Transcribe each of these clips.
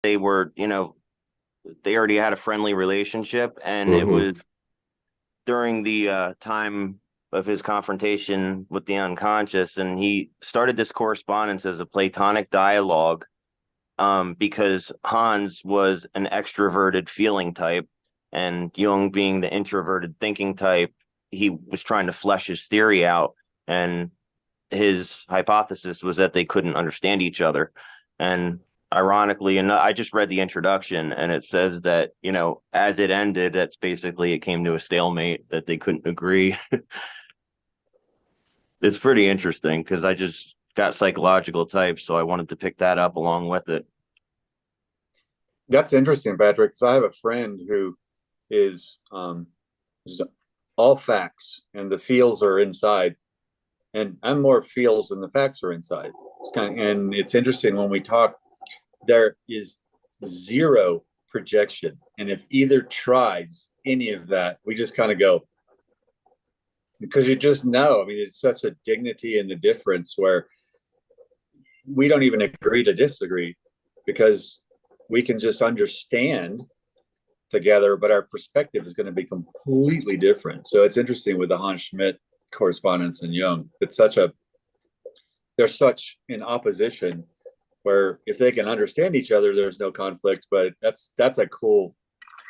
they were, they already had a friendly relationship, and it Hmm. was during the time of his confrontation with the unconscious, and he started this correspondence as a Platonic dialogue, because Hans was an extroverted feeling type, and Jung being the introverted thinking type, he was trying to flesh his theory out, and his hypothesis was that they couldn't understand each other. And ironically enough, I just read the introduction, and it says that, as it ended, that's basically it came to a stalemate, that they couldn't agree. It's pretty interesting because I just got psychological types, so I wanted to pick that up along with it. That's interesting, Patrick, because I have a friend who is all facts and the feels are inside. And I'm more feels than the facts are inside. And it's interesting when we talk, there is zero projection. And if either tries any of that, we just kind of go, because you just know. I mean, it's such a dignity in the difference where we don't even agree to disagree because we can just understand together, but our perspective is going to be completely different. So it's interesting with the Hans Schmidt correspondence and Jung. They're such in opposition where if they can understand each other, there's no conflict. But that's a cool.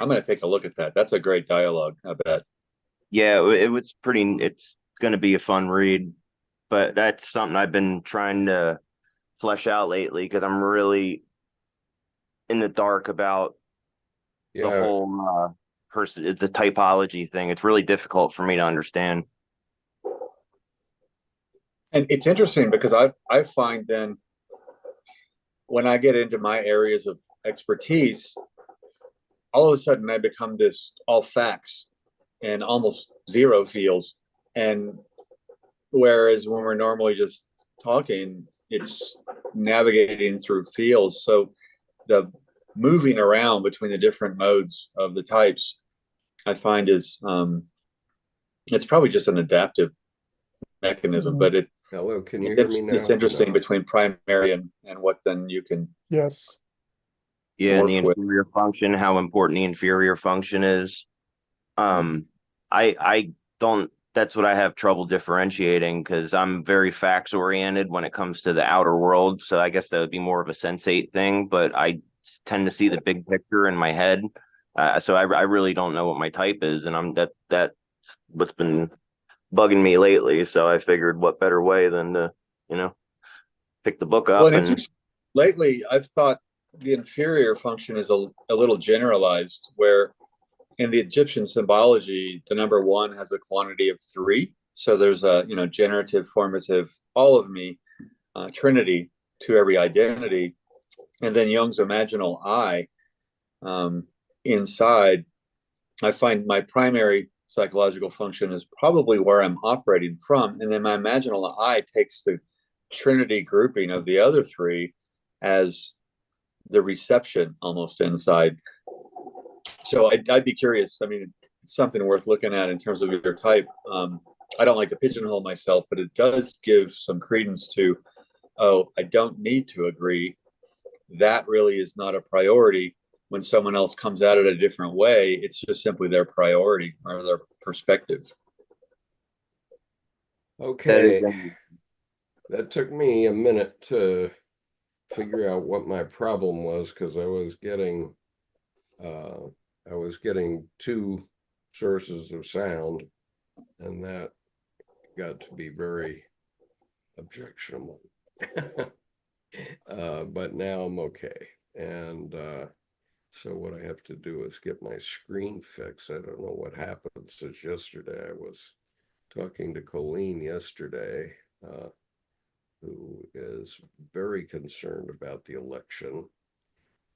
I'm going to take a look at that. That's a great dialogue. I bet. Yeah, it was pretty, it's going to be a fun read, but that's something I've been trying to flesh out lately because I'm really in the dark about the Yeah, whole person, the typology thing. It's really difficult for me to understand. and it's interesting because I find then when I get into my areas of expertise, all of a sudden I become this all facts and almost zero feels. And whereas when we're normally just talking, it's navigating through fields. So the moving around between the different modes of the types, I find is it's probably just an adaptive mechanism, Mhm. but Hello, can you hear me it's now? interesting No. between primary and what then you can Yes. Yeah, and the work with. inferior function, how important the inferior function is. Hmm. I don't, that's what I have trouble differentiating because I'm very facts oriented when it comes to the outer world. So I guess that would be more of a sensate thing, but I tend to see the big picture in my head. So I really don't know what my type is, and that's what's been bugging me lately. So I figured what better way than to, you know, pick the book Well, up and it's and lately I've thought the inferior function is a little generalized, where in the Egyptian symbology, the number one has a quantity of three. So there's a generative, formative, all of me, trinity to every identity, and then Jung's imaginal I um, inside. I find my primary psychological function is probably where I'm operating from, and then my imaginal I takes the trinity grouping of the other three as the reception almost inside. So I'd be curious. I mean, it's something worth looking at in terms of your type. I don't like to pigeonhole myself, but it does give some credence to, oh, I don't need to agree. That really is not a priority. When someone else comes at it a different way, it's just simply their priority or their perspective. that is Okay. um, That took me a minute to figure out what my problem was because uh I was getting two sources of sound, and that got to be very objectionable. But now I'm okay. And so what I have to do is get my screen fixed. I don't know what happened since yesterday. I was talking to Colleen yesterday, who is very concerned about the election,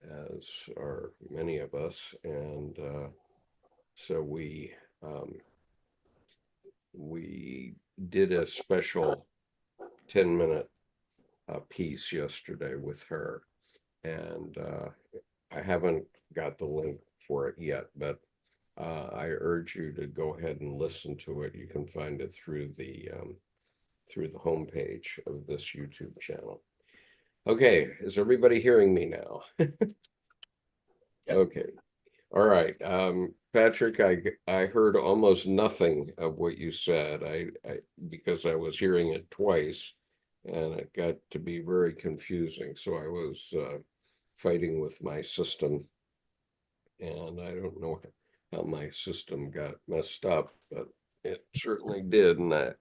as are many of us. And so um, we did a special 10-minute piece yesterday with her, and I haven't got the link for it yet, but I urge you to go ahead and listen to it. You can find it through the homepage of this YouTube channel. Okay, is everybody hearing me now? Okay. All right. Patrick, I heard almost nothing of what you said. I because I was hearing it twice, and it got to be very confusing. So I was fighting with my system, and I don't know how my system got messed up, but it certainly did. And I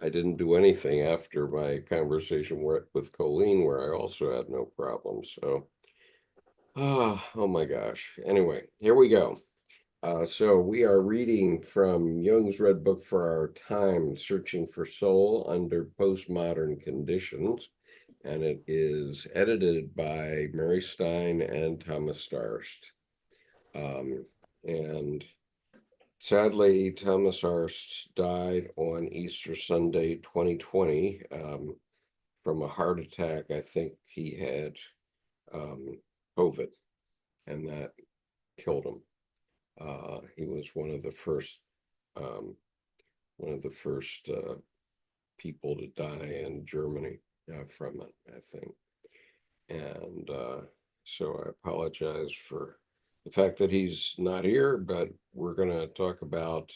didn't do anything after my conversation with Colleen, where I also had no problems. So, oh my gosh. Anyway, here we go. So we are reading from Jung's Red Book for Our Time, Searching for Soul Under Postmodern Conditions, and it is edited by Mary Stein and Thomas Starst. And sadly, Thomas Arst died on Easter Sunday, 2020, from a heart attack. I think he had COVID, and that killed him. He was um, one of the first people to die in Germany from it, I think. And so I apologize for the fact that he's not here, but we're going to talk about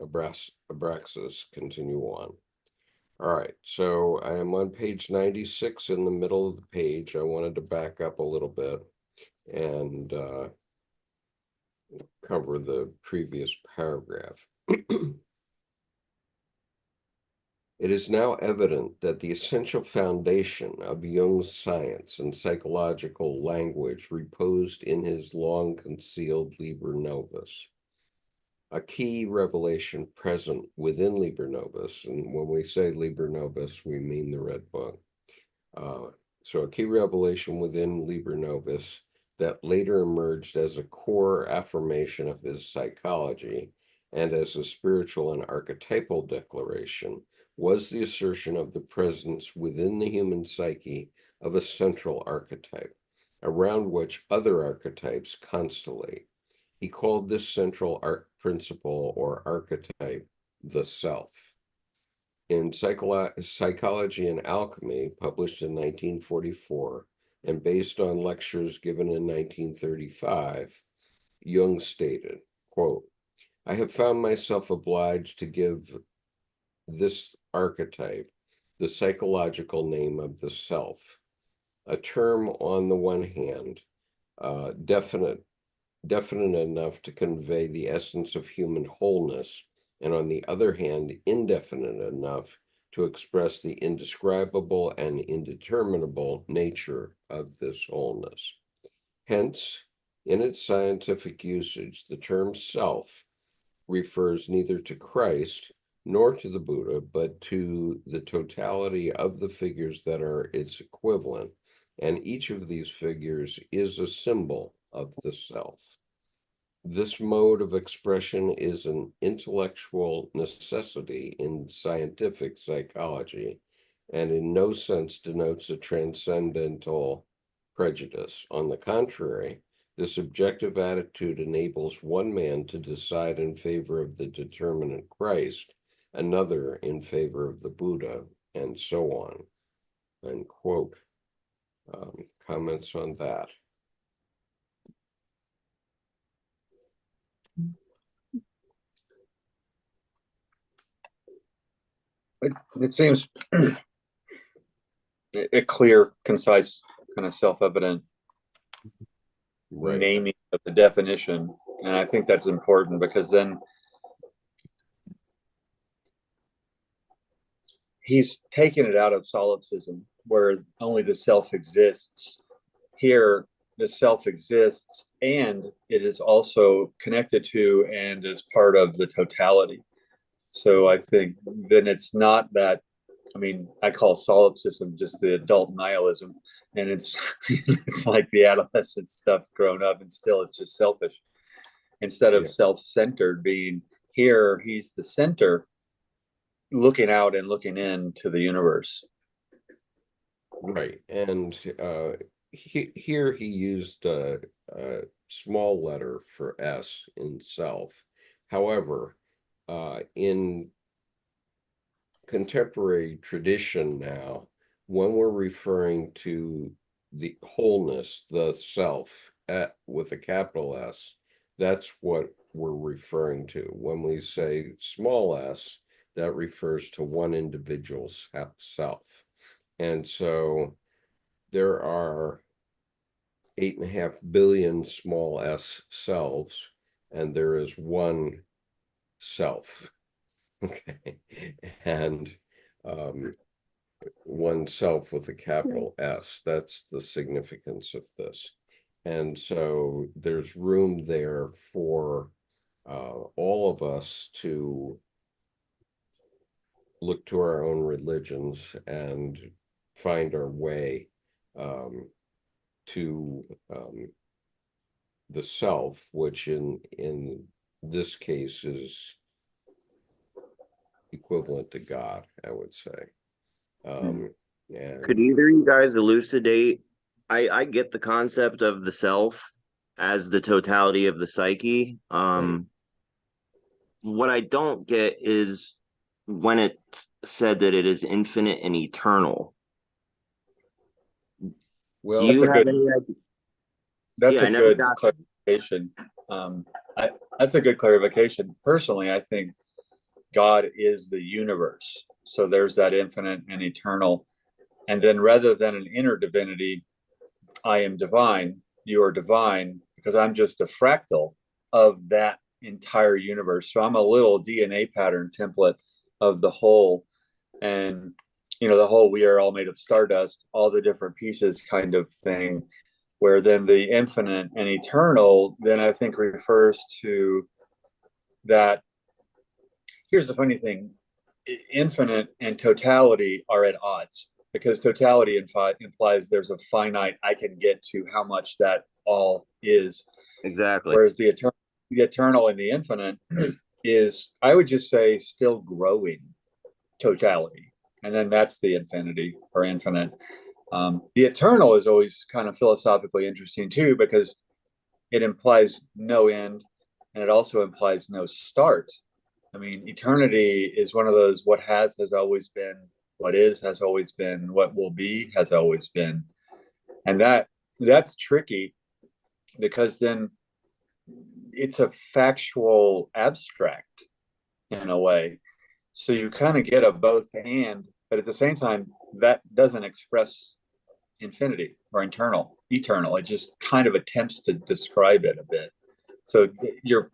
Abraxas, continue on. All right, so I am on page 96 in the middle of the page. I wanted to back up a little bit and cover the previous paragraph. It is now evident that the essential foundation of Jung's science and psychological language reposed in his long concealed Liber Novus. A key revelation present within Liber Novus, and when we say Liber Novus, we mean the Red Book. So a key revelation within Liber Novus that later emerged as a core affirmation of his psychology and as a spiritual and archetypal declaration was the assertion of the presence within the human psyche of a central archetype, around which other archetypes constellate. He called this central principle or archetype the self. In Psychology and Alchemy, published in 1944 and based on lectures given in 1935, Jung stated, quote, I have found myself obliged to give this archetype the psychological name of the self, a term on the one hand, definite enough to convey the essence of human wholeness, and on the other hand, indefinite enough to express the indescribable and indeterminable nature of this wholeness. Hence, in its scientific usage, the term self refers neither to Christ nor to the Buddha, but to the totality of the figures that are its equivalent, and each of these figures is a symbol of the self. This mode of expression is an intellectual necessity in scientific psychology, and in no sense denotes a transcendental prejudice. On the contrary, this objective attitude enables one man to decide in favor of the determinate Christ, another in favor of the Buddha, and so on. Unquote. Comments on that? It seems a clear, concise, kind of self-evident Right. naming of the definition. And I think that's important because then he's taken it out of solipsism where only the self exists. Here, the self exists and it is also connected to and is part of the totality. So I think then it's not that, I mean, I call solipsism just the adult nihilism, and it's it's like the adolescent stuff grown up, and still it's just selfish. Instead of Yeah. self-centered being here, he's the center, looking out and looking into the universe. Right. And here he used a small letter for S in self. However, in contemporary tradition now, when we're referring to the wholeness, the self, with a capital S, that's what we're referring to. When we say small s, that refers to one individual's self. And so there are 8.5 billion small s selves, and there is one self. Okay. And oneself with a capital S. That's the significance of this. And so there's room there for all of us to look to our own religions and find our way to the self, which in this case is equivalent to God, I would say. Could And either of you guys elucidate? I get the concept of the self as the totality of the psyche. right. What I don't get is when it's said that it is infinite and eternal. Do Well, That's you a have good, any idea? that's Yeah, a I never good got. clarification. Um, that's a good clarification. Personally, I think God is the universe. So there's that infinite and eternal. And then rather than an inner divinity, I am divine, you are divine, because I'm just a fractal of that entire universe. So I'm a little DNA pattern template of the whole. And, the whole we are all made of stardust, all the different pieces kind of thing, where then the infinite and eternal, then I think refers to that. Here's the funny thing: infinite and totality are at odds because totality implies there's a finite I can get to how much that all is, Exactly. whereas the eternal and the infinite is, I would just say, still growing totality, and then that's the infinity or infinite. The eternal is always kind of philosophically interesting too because it implies no end, and it also implies no start. I mean, eternity is one of those what has always been, what is has always been, what will be has always been. And that's tricky because then it's a factual abstract in a way. So you kind of get a both and, but at the same time, that doesn't express infinity or eternal. It just kind of attempts to describe it a bit. So your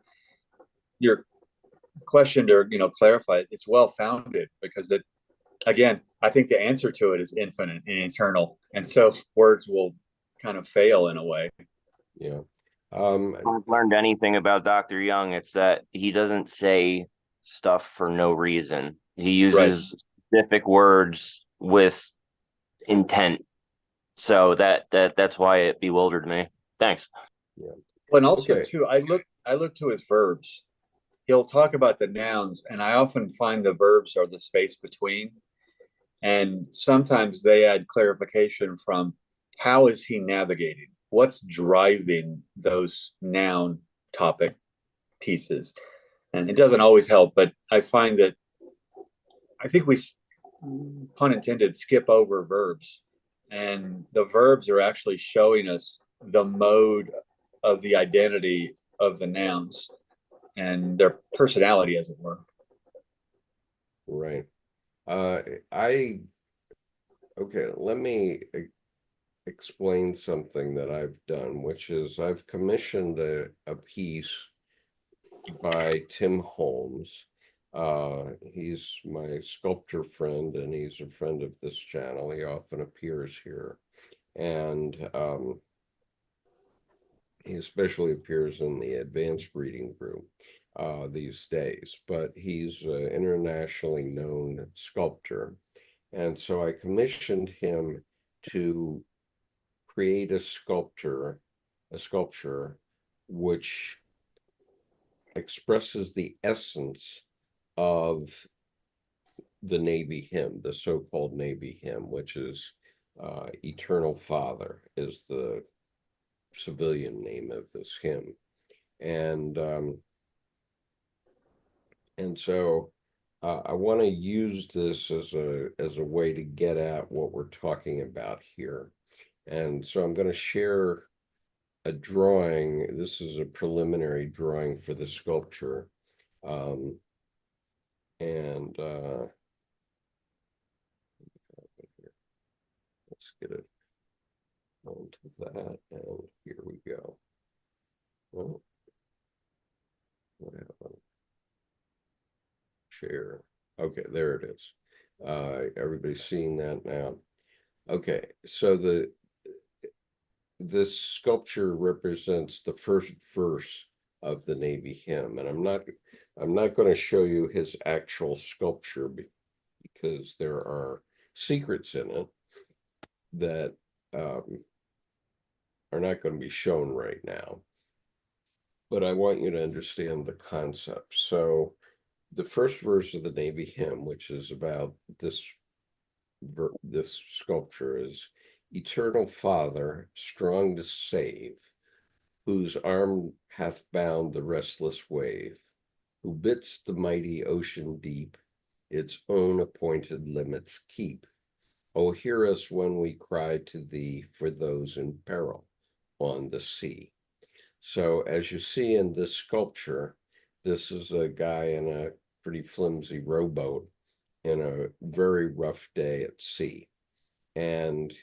question to clarify it, it's well founded because it, again, I think the answer to it is infinite and eternal, and so words will kind of fail in a way. yeah. If I've learned anything about Dr. Jung, it's that he doesn't say stuff for no reason. He Right. uses specific words with intent. So that's why it bewildered me. Thanks. Yeah. And also Okay. too, I look to his verbs. He'll talk about the nouns, and I often find the verbs are the space between, and sometimes they add clarification from how is he navigating, what's driving those noun topic pieces. And it doesn't always help, but I find that I think we, pun intended, skip over verbs, and the verbs are actually showing us the mode of the identity of the nouns and their personality, as it were. Right. Uh, I, okay, let me explain something that I've done, which is I've commissioned a piece by Tim Holmes. He's my sculptor friend, and he's a friend of this channel. He often appears here. And he especially appears in the advanced reading group these days, but he's an internationally known sculptor. And so I commissioned him to create a sculpture which expresses the essence of the Navy hymn, the so-called Navy hymn, which is Eternal Father is the civilian name of this hymn. And so I want to use this as a way to get at what we're talking about here. And so I'm going to share a drawing. This is a preliminary drawing for the sculpture. Um, and let's get it onto that. And here we go. Well, what happened? Share. Okay, there it is. Everybody's seeing that now. Okay, so this sculpture represents the first verse of the Navy hymn, and I'm not going to show you his actual sculpture because there are secrets in it that are not going to be shown right now. But I want you to understand the concept. So the first verse of the Navy hymn, which is about this sculpture, is Eternal Father, strong to save, whose arm hath bound the restless wave, who bids the mighty ocean deep its own appointed limits keep. O hear us when we cry to thee for those in peril on the sea. So as you see in this sculpture, this is a guy in a pretty flimsy rowboat in a very rough day at sea. And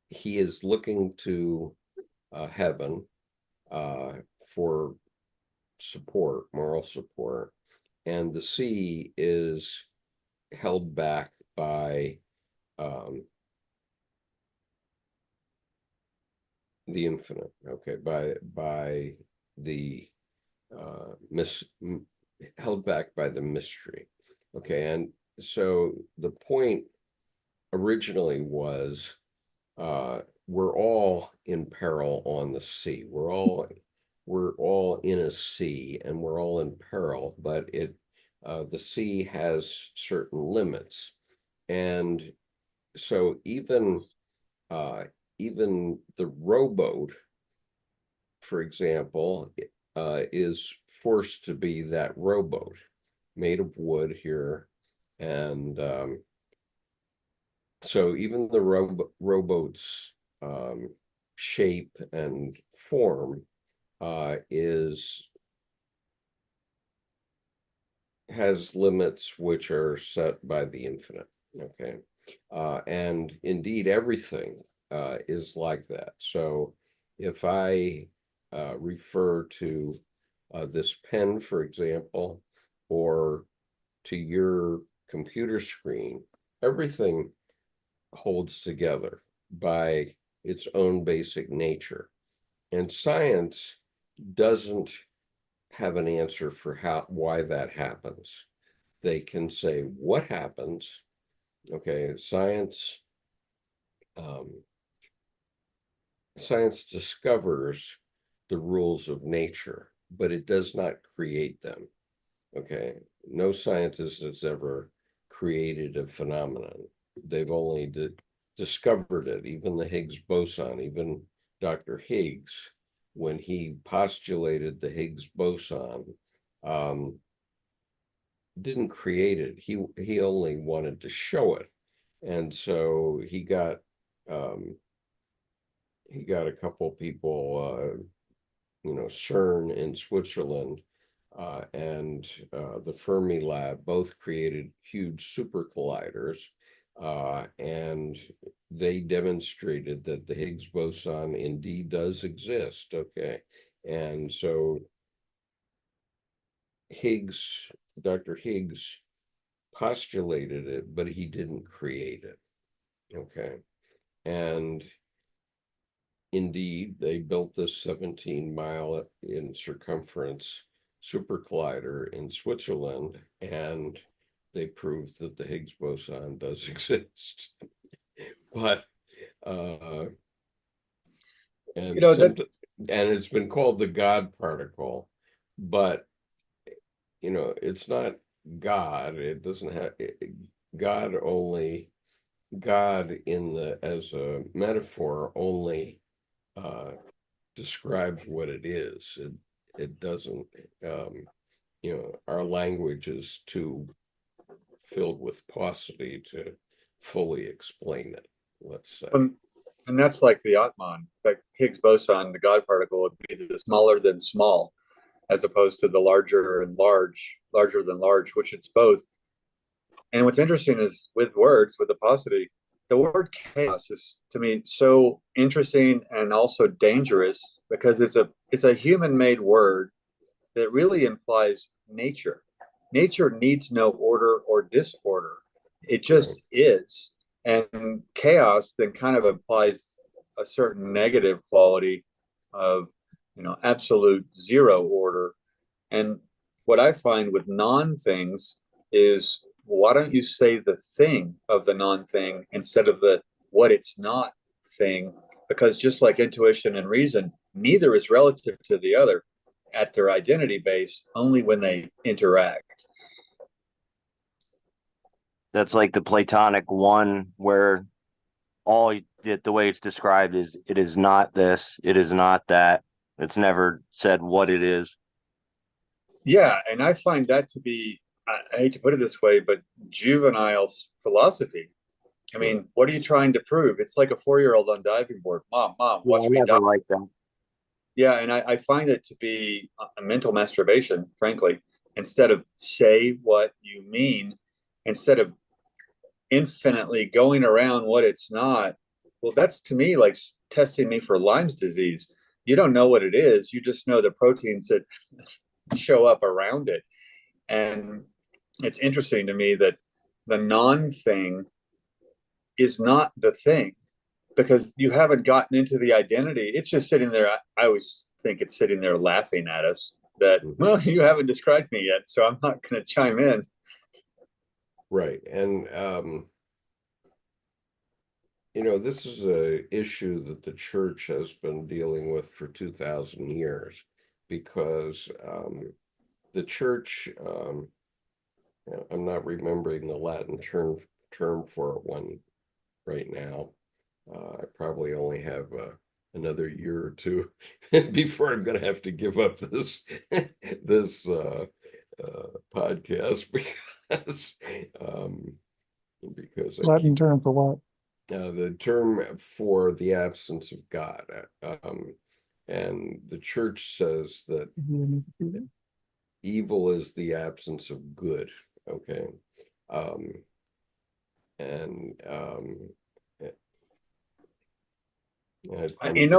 he is looking to heaven for support, moral support. And the sea is held back by the infinite, okay, by the held back by the mystery. Okay, and so the point originally was we're all in peril on the sea. We're all in a sea and we're all in peril, but the sea has certain limits. And so even the rowboat, for example, is forced to be that rowboat made of wood here. And so even the rowboat's shape and form has limits which are set by the infinite. Okay. And indeed, everything is like that. So if I refer to this pen, for example, or to your computer screen, everything holds together by its own basic nature. And science doesn't have an answer for why that happens. They can say what happens. Okay, um, science discovers the rules of nature, but it does not create them. Okay, no scientist has ever created a phenomenon. They've only discovered it. Even the Higgs boson, even Dr. Higgs, when he postulated the Higgs boson, didn't create it. He only wanted to show it, and so he got a couple people, CERN in Switzerland, and the Fermi Lab both created huge super colliders, and they demonstrated that the Higgs boson indeed does exist. Okay, and so Dr. Higgs postulated it, but he didn't create it. Okay, and indeed, they built this 17-mile in circumference super collider in Switzerland, and they proved that the Higgs boson does exist. But You know that and it's been called the God particle, but it's not God. It doesn't have God only. God as a metaphor only describes what it is. It doesn't, our language is too filled with paucity to fully explain it. let's say. And that's like the Atman, like Higgs boson, the God particle would be the smaller than small, as opposed to the larger and larger than large, which it's both. And what's interesting is with words, with the paucity, the word chaos is to me so interesting and also dangerous because it's a human-made word that really implies nature. Nature needs no order or disorder. It just is. And chaos then kind of implies a certain negative quality of, absolute zero order. And what I find with non-things is why don't you say the thing of the non-thing instead of the what it's not thing? Because just like intuition and reason, neither is relative to the other at their identity base, only when they interact. That's like the Platonic one, where the way it's described is it is not this, it is not that. It's never said what it is. Yeah, and I find that to be, I hate to put it this way, but juvenile philosophy. I mean, what are you trying to prove? It's like a 4-year-old on diving board. Mom, watch me dive. Like that. Yeah, and I find it to be a mental masturbation, frankly. Instead of say what you mean, instead of infinitely going around what it's not, well, that's to me like testing me for Lyme's disease. You don't know what it is. You just know the proteins that show up around it. And it's interesting to me that the non-thing is not the thing because you haven't gotten into the identity. It's just sitting there. I always think it's sitting there laughing at us that, well, you haven't described me yet, so I'm not going to chime in. Right. And, this is a issue that the church has been dealing with for 2,000 years because the church, I'm not remembering the Latin term for one right now. I probably only have another year or two before I'm going to have to give up this podcast because Latin term for what? The term for the absence of God, and the church says that evil is the absence of good. Okay, and and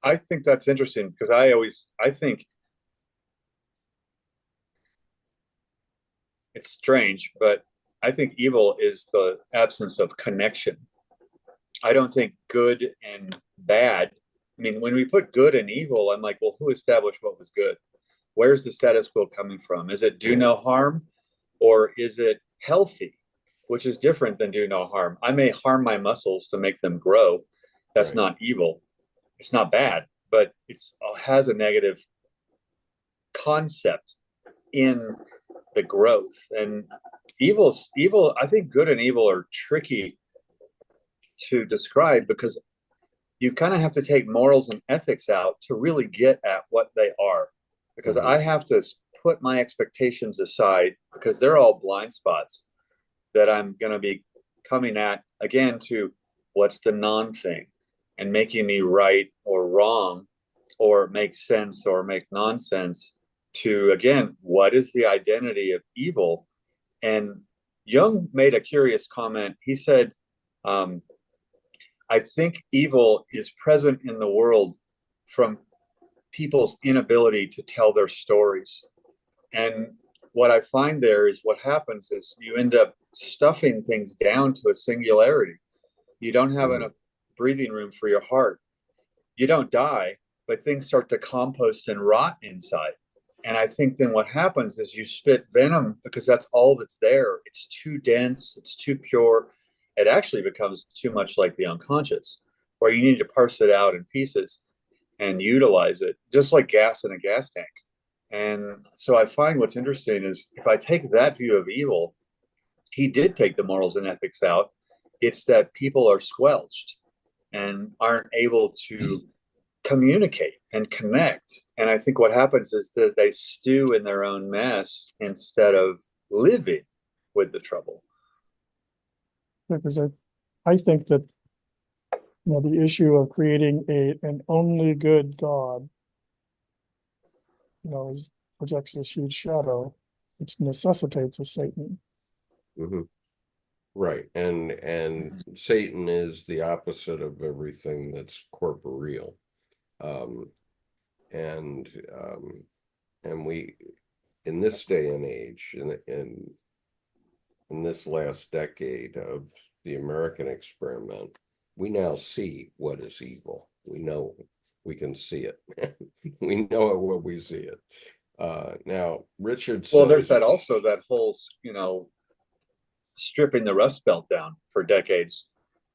I think that's interesting because I think it's strange, but I think evil is the absence of connection. I don't think good and bad. I mean, when we put good and evil, I'm like, well, who established what was good? Where's the status quo coming from? Is it do no harm or is it healthy, which is different than do no harm? I may harm my muscles to make them grow. That's not evil. It's not bad, but it has a negative concept in the growth. And evil, I think good and evil are tricky to describe because you kind of have to take morals and ethics out to really get at what they are. Because I have to put my expectations aside because they're all blind spots that I'm going to be coming at again to what's the non-thing and making me right or wrong or make sense or make nonsense to, again, what is the identity of evil? And Jung made a curious comment. He said, I think evil is present in the world from people's inability to tell their stories. And what I find there is what happens is you end up stuffing things down to a singularity. You don't have enough breathing room for your heart. You don't die, but things start to compost and rot inside. And I think then what happens is you spit venom because that's all that's there. It's too dense, it's too pure. It actually becomes too much like the unconscious, where you need to parse it out in pieces and utilize it, just like gas in a gas tank. And so I find what's interesting is if I take that view of evil, he did take the morals and ethics out. It's that people are squelched and aren't able to communicate and connect. And I think what happens is that they stew in their own mess instead of living with the trouble. Because I think that the issue of creating an only good God, projects this huge shadow, which necessitates a Satan. Hmm. Right. And Satan is the opposite of everything that's corporeal. Um, and we, in this day and age, in this last decade of the American experiment, we now see what is evil. We know, we can see it. We know it when we see it. Now, Richard Well, says, there's that also that whole, stripping the Rust Belt down for decades.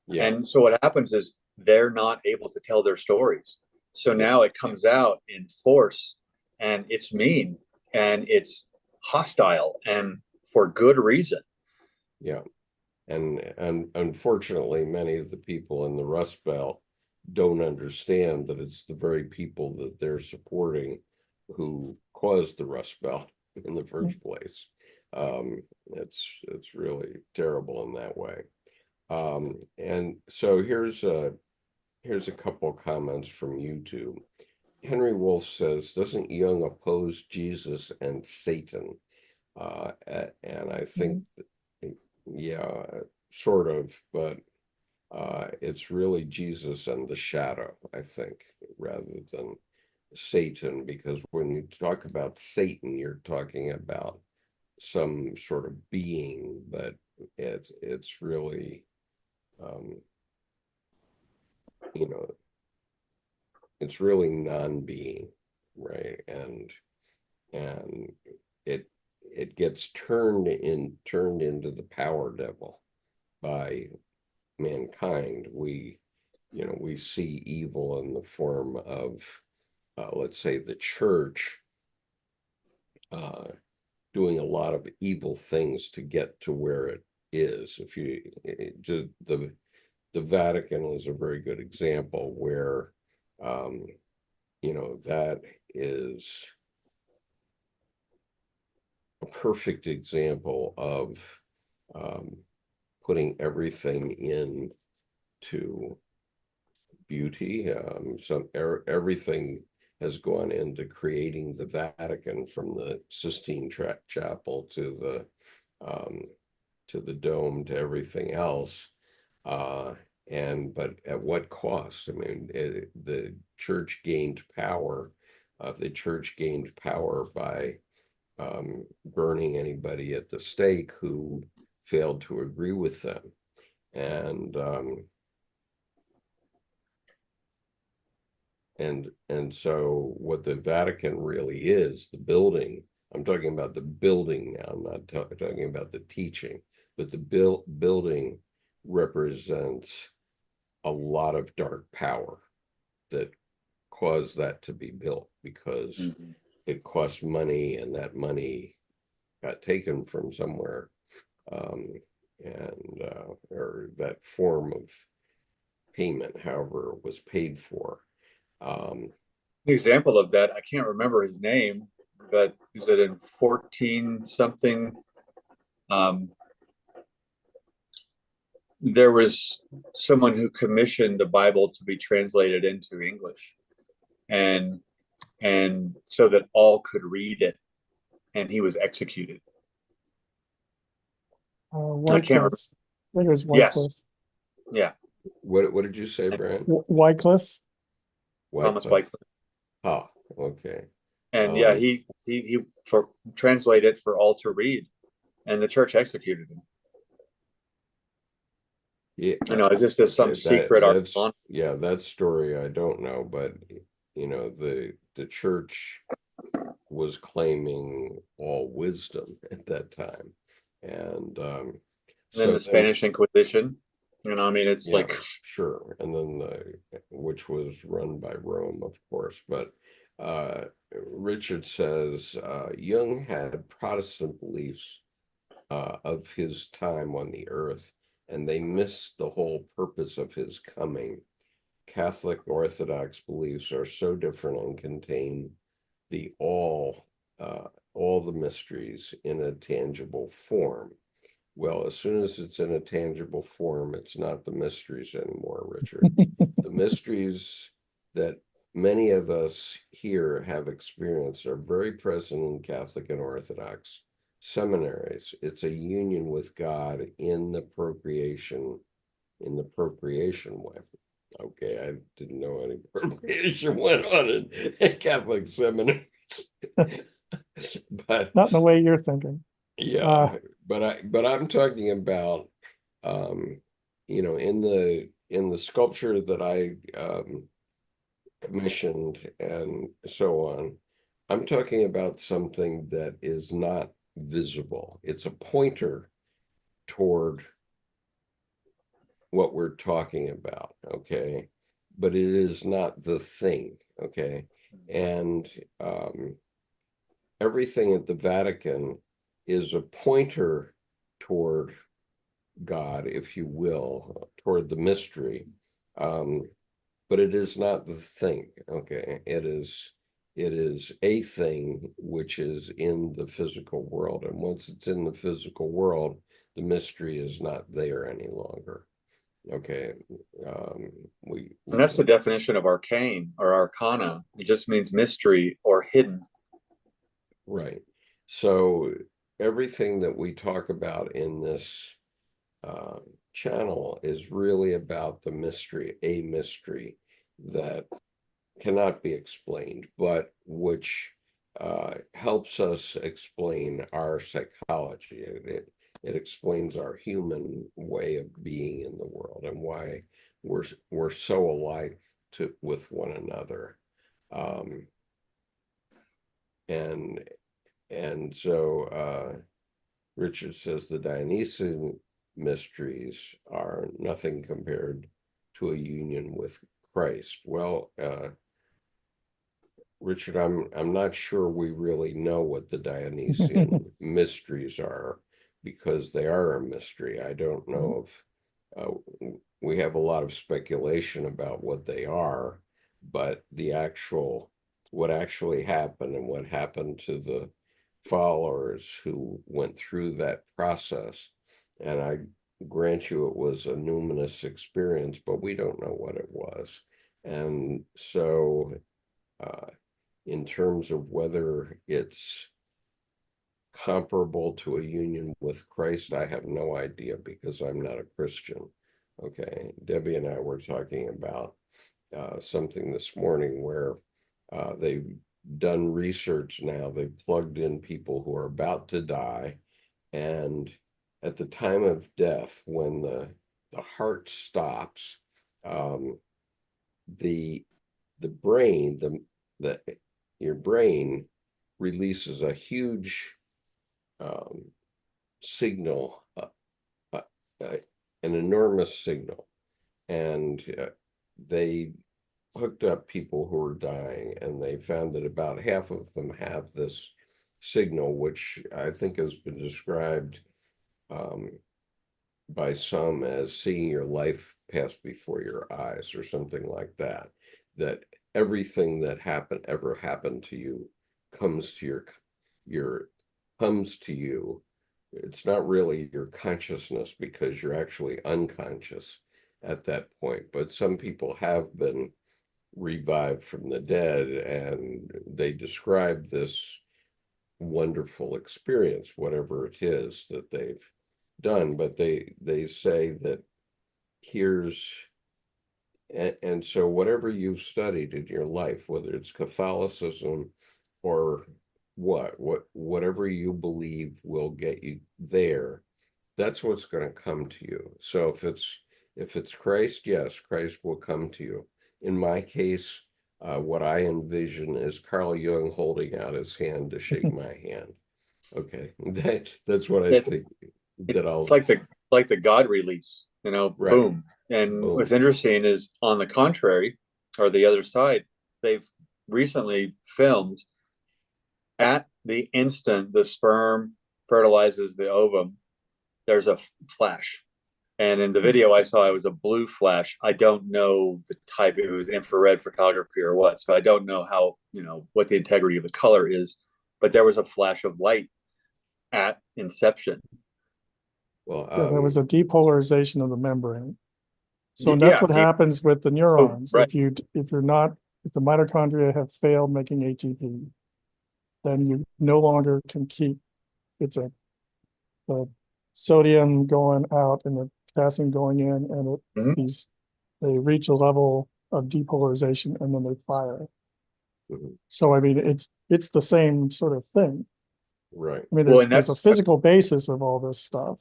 yeah, And so what happens is they're not able to tell their stories. So yeah, now it comes out in force, and it's mean and it's hostile, and for good reason. yeah. And unfortunately, many of the people in the Rust Belt don't understand that it's the very people that they're supporting who caused the Rust Belt in the first place. It's really terrible in that way. And so here's a couple comments from YouTube. Henry Wolf says, doesn't Jung oppose Jesus and Satan? And I think, yeah, sort of, but it's really Jesus and the shadow, I think, rather than Satan, because when you talk about Satan, you're talking about some sort of being, but it's really, um, you know, it's really non-being, right? And it it gets turned into the power devil by mankind. We see evil in the form of, let's say, the church uh, doing a lot of evil things to get to where it is. If you just the Vatican is a very good example where um, that is a perfect example of um, putting everything into beauty. So everything has gone into creating the Vatican, from the Sistine Chapel um, to the dome to everything else. But at what cost? I mean, the church gained power. The church gained power by burning anybody at the stake who failed to agree with them. And so what the Vatican really is, the building, I'm talking about the building now, I'm not talking about the teaching, but the building represents a lot of dark power that caused that to be built, because it cost money, and that money got taken from somewhere, um, or that form of payment, however it was paid for. An example of that, I can't remember his name, but is it in 14 something? There was someone who commissioned the Bible to be translated into English, and so that all could read it, and he was executed. I can't remember. Wycliffe. I think it was Yes. Wycliffe. Yeah, What did you say, Brent? Wycliffe. Thomas Wycliffe. Oh, okay. And yeah, he for translated for all to read, and the church executed him. Yeah, Is this some secret art? Yeah, that story I don't know, but the church was claiming all wisdom at that time, and then the Spanish Inquisition. It's yeah, like, sure, and then which was run by Rome, of course. But Richard says Jung had Protestant beliefs of his time on the earth, and they missed the whole purpose of his coming. Catholic Orthodox beliefs are so different and contain all the mysteries in a tangible form. Well, as soon as it's in a tangible form, it's not the mysteries anymore, Richard. The mysteries that many of us here have experienced are very present in Catholic and Orthodox seminaries. It's a union with God in the procreation way. Okay, I didn't know any procreation went on in Catholic seminaries. But Not in the way you're thinking. yeah, but I'm talking about in the sculpture that I commissioned and so on, I'm talking about something that is not visible. It's a pointer toward what we're talking about, okay? But it is not the thing, okay? And everything at the Vatican is a pointer toward God, if you will, toward the mystery. But it is not the thing, okay? It is a thing which is in the physical world. And once it's in the physical world, the mystery is not there any longer. Okay. And that's the definition of arcane or arcana. It just means mystery or hidden. Right. So everything that we talk about in this channel is really about the mystery, a mystery that cannot be explained, but which helps us explain our psychology. It explains our human way of being in the world and why we're so alike with one another. Um, and so Richard says the Dionysian mysteries are nothing compared to a union with Christ. Well, Richard, I'm not sure we really know what the Dionysian mysteries are because they are a mystery. I don't know if we have a lot of speculation about what they are, but what actually happened and what happened to the followers who went through that process, and I grant you it was a numinous experience, but we don't know what it was. And so uh, in terms of whether it's comparable to a union with Christ, I have no idea because I'm not a Christian. Okay, Debbie and I were talking about something this morning where they've done research now. They've plugged in people who are about to die, and at the time of death, when the heart stops, um, the the brain, the your brain releases a huge um, signal, uh, uh, an enormous signal, and they hooked up people who were dying, and they found that about half of them have this signal, which I think has been described um, by some as seeing your life pass before your eyes or something like that. That everything that ever happened to you comes to your comes to you. It's not really your consciousness because you're actually unconscious at that point. But some people have been revived from the dead, and they describe this wonderful experience, whatever it is that they've done. But they say that here's and so whatever you've studied in your life, whether it's Catholicism or whatever you believe will get you there, that's what's going to come to you. So if it's Christ, yes, Christ will come to you. In my case, what I envision is Carl Jung holding out his hand to shake my hand. Okay, that's what I It's think that it's I'll like the God release, right. boom. And what's Boom. interesting is on the contrary, or the other side, they've recently filmed at the instant the sperm fertilizes the ovum, there's a flash. And in the video I saw, it was a blue flash. I don't know the type, it was infrared photography or what. So I don't know how, what the integrity of the color is, but there was a flash of light at inception. Well, Yeah, there was a depolarization of the membrane. So that's Yeah, what happens with the neurons. right. If the mitochondria have failed making ATP, then you no longer can keep the sodium going out and the potassium going in, and Mhm. they reach a level of depolarization and then they fire. Mhm. So I mean, it's the same sort of thing. Right. I mean, Well, and there's a that's physical basis of all this stuff.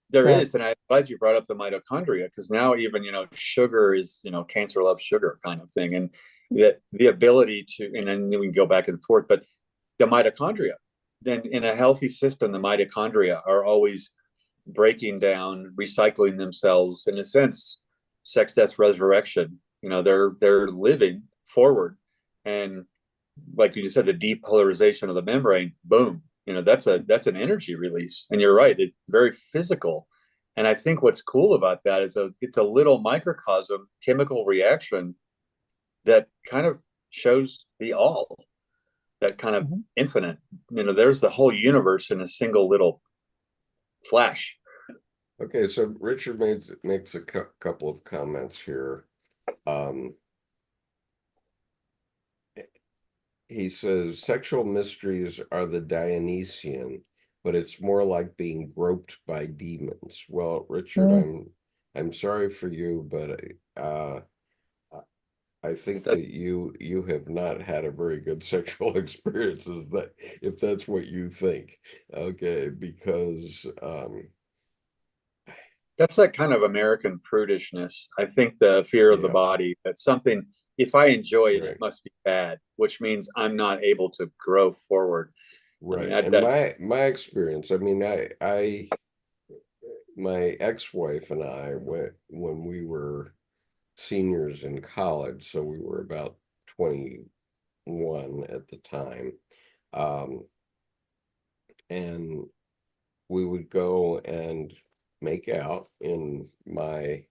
there That is, and I'm glad you brought up the mitochondria, because now even sugar is cancer loves sugar kind of thing, and the ability to, and then we can go back and forth, but the mitochondria, then in a healthy system, the mitochondria are always breaking down, recycling themselves. In a sense, sex, death, resurrection. They're living forward, and like you said, the depolarization of the membrane, boom. That's an energy release, and you're right. It's very physical, and I think what's cool about that is it's a little microcosm chemical reaction that kind of shows the all, that kind of Mhm. infinite. There's the whole universe in a single little flash. Okay, so Richard makes a couple of comments here. Um, he says sexual mysteries are the Dionysian, but it's more like being groped by demons. Well, Richard, Mm, I'm sorry for you, but I think that you have not had a very good sexual experiences, that if that's what you think. Okay, because That's that kind of American prudishness. I think the fear of the yeah, body, that's something, if I enjoy it, it right. must be bad, which means I'm not able to grow forward. I mean, Right. that, And that my experience, I mean, I my ex-wife and I went when we were seniors in college, so we were about 21 at the time. Um, and we would go and make out in my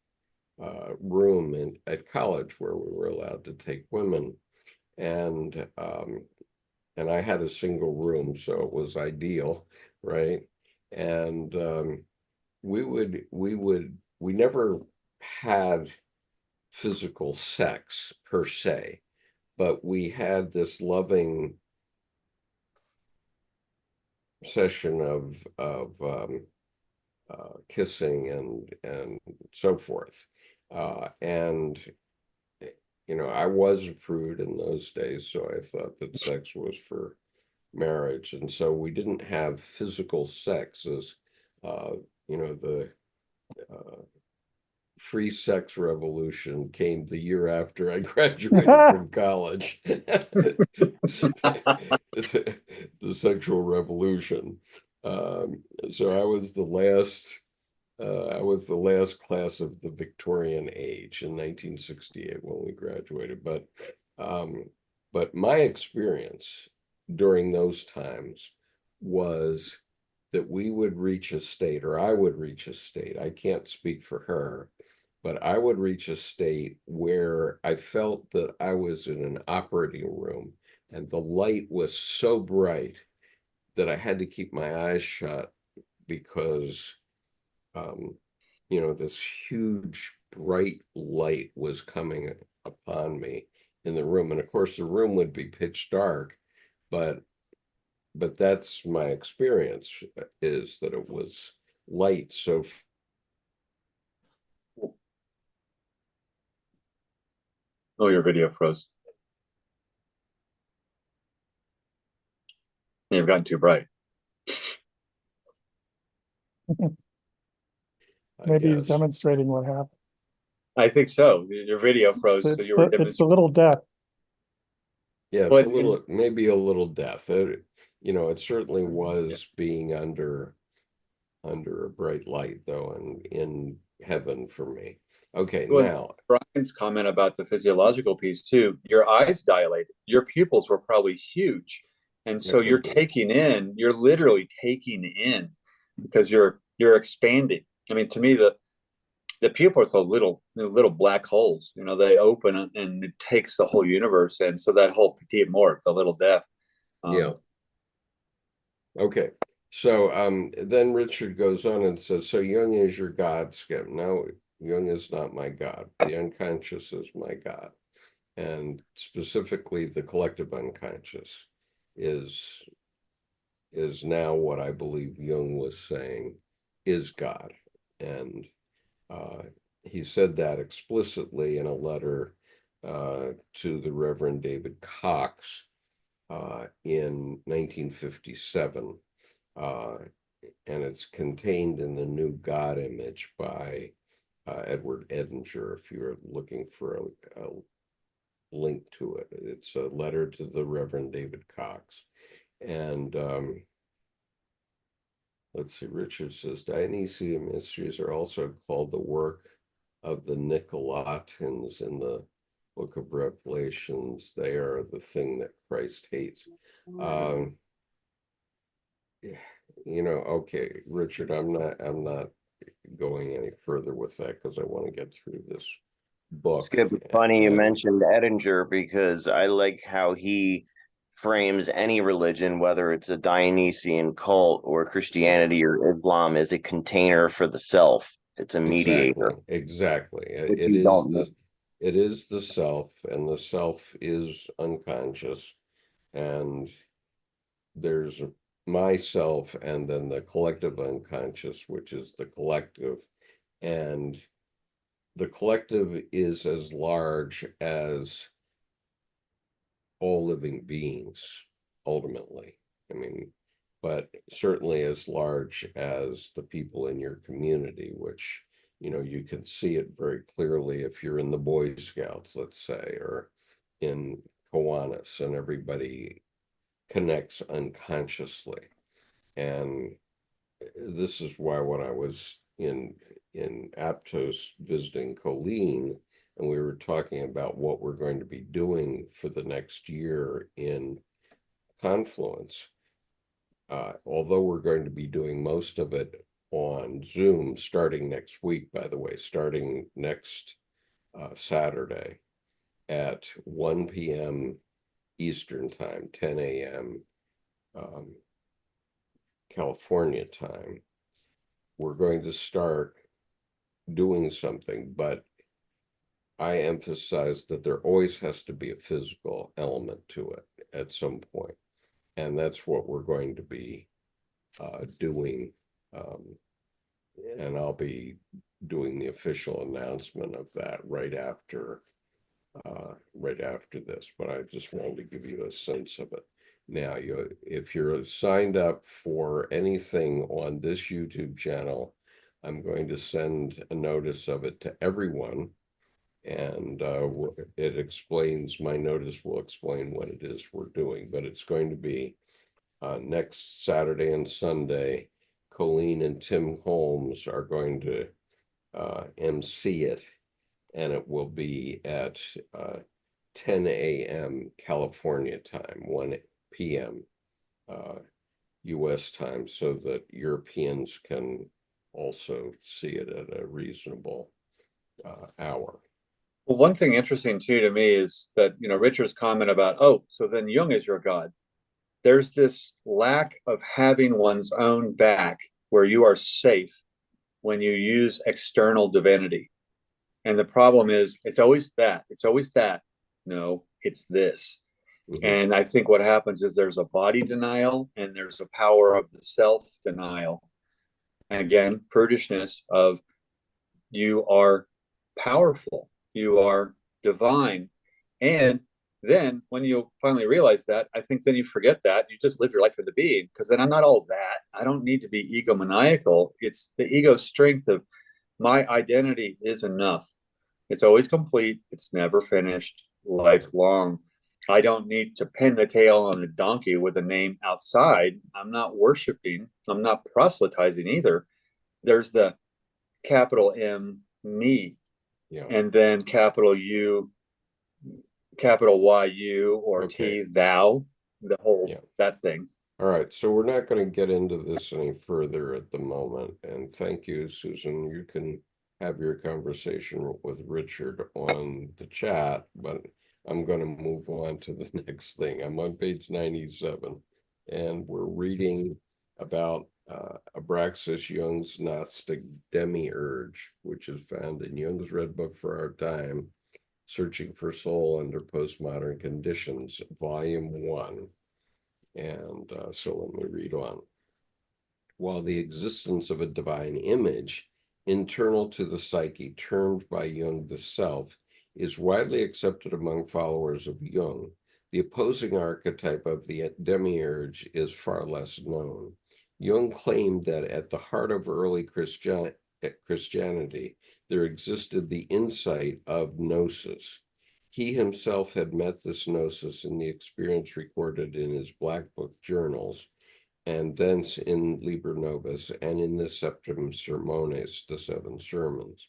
room at college where we were allowed to take women. And and I had a single room, so it was ideal, right? And we never had physical sex per se, but we had this loving session of kissing and so forth. And I was a prude in those days, so I thought that sex was for marriage, and so we didn't have physical sex as uh, the uh, free sex revolution came the year after I graduated from college. The sexual revolution. Um, so I was the last class of the Victorian age in 1968 when we graduated. Um, but my experience during those times was that we would reach a state, or I would reach a state. I can't speak for her, but I would reach a state where I felt that I was in an operating room and the light was so bright that I had to keep my eyes shut because um, this huge bright light was coming upon me in the room. And of course, the room would be pitch dark, but that's my experience, is that it was light. So Oh, your video froze. You've gotten too bright. I maybe he's guess, demonstrating what happened. I think so. Your video froze, so you were It's the demonstrating. little death. yeah, it's a But in little, maybe a little death. It certainly was being under a bright light, though, and in heaven for me. Okay, well, now, Brian's comment about the physiological piece too, your eyes dilated, your pupils were probably huge. And so that could be. you're literally taking in, because you're expanding. I mean, to me, the pupils are little black holes. They open and it takes the whole universe in. So that whole petit mort, the little death. Yeah. Um, Okay. So then Richard goes on and says, so Jung is your God, Skip. No, Jung is not my God. The unconscious is my God. And specifically the collective unconscious is now what I believe Jung was saying is God. And uh, he said that explicitly in a letter to the Reverend David Cox in 1957. And it's contained in the New God Image by Edward Edinger, if you're looking for a link to it. It's a letter to the Reverend David Cox. And let's see, Richard says Dionysian mysteries are also called the work of the Nicolaitans in the Book of Revelations. They are the thing that Christ hates. Okay, Richard, I'm not going any further with that because I want to get through this book. Skip, it's funny you mentioned Edinger because I like how he frames any religion, whether it's a Dionysian cult or Christianity or Islam, as a container for the self. It's a mediator, Exactly. which you don't know. It is the self, and the self is unconscious, and there's myself, and then the collective unconscious, which is the collective, and the collective is as large as all living beings, ultimately. I mean, but certainly as large as the people in your community, which, you can see it very clearly if you're in the Boy Scouts, let's say, or in Kiwanis, and everybody connects unconsciously. And this is why when I was in Aptos visiting Colleen, and we were talking about what we're going to be doing for the next year in Confluence, although we're going to be doing most of it on Zoom starting next week, by the way, starting next Saturday at 1 p.m. Eastern Time, 10 a.m. California time, we're going to start doing something, but I emphasize that there always has to be a physical element to it at some point. And that's what we're going to be doing. And I'll be doing the official announcement of that right after this. But I just wanted to give you a sense of it. Now, if you're signed up for anything on this YouTube channel, I'm going to send a notice of it to everyone, and it explains, my notice will explain what it is we're doing, but it's going to be next Saturday and Sunday. Colleen and Tim Holmes are going to MC it, and it will be at 10 a.m. California time, 1 p.m. U.S. time, so that Europeans can also see it at a reasonable hour. Well, one thing interesting too to me is that, Richard's comment about, oh, so then Jung is your God. There's this lack of having one's own back where you are safe when you use external divinity. And the problem is, it's always that. It's always that. No, it's this. Mm-hmm. And I think what happens is there's a body denial and there's a power of the self denial. And again, prudishness of you are powerful, you are divine. And then when you finally realize that, I think then you forget that. You just live your life for the being, because then I'm not all that. I don't need to be egomaniacal. It's the ego strength of my identity is enough. It's always complete. It's never finished, lifelong. I don't need to pin the tail on a donkey with a name outside. I'm not worshiping. I'm not proselytizing either. There's the capital M, me, Yeah. and then capital U, capital YU, or Okay. T, thou, the whole, Yeah. that thing. All right, so we're not going to get into this any further at the moment. And thank you, Susan. You can have your conversation with Richard on the chat, but I'm going to move on to the next thing. I'm on page 97, and we're reading about Abraxas Jung's Gnostic Demiurge, which is found in Jung's Red Book for Our Time, Searching for Soul Under Postmodern Conditions, Volume 1. And so let me read on. While the existence of a divine image internal to the psyche, termed by Jung the self, is widely accepted among followers of Jung, the opposing archetype of the demiurge is far less known. Jung claimed that at the heart of early Christianity, there existed the insight of gnosis. He himself had met this gnosis in the experience recorded in his Black Book journals, and thence in Liber Novus and in the Septem Sermones, the seven sermons.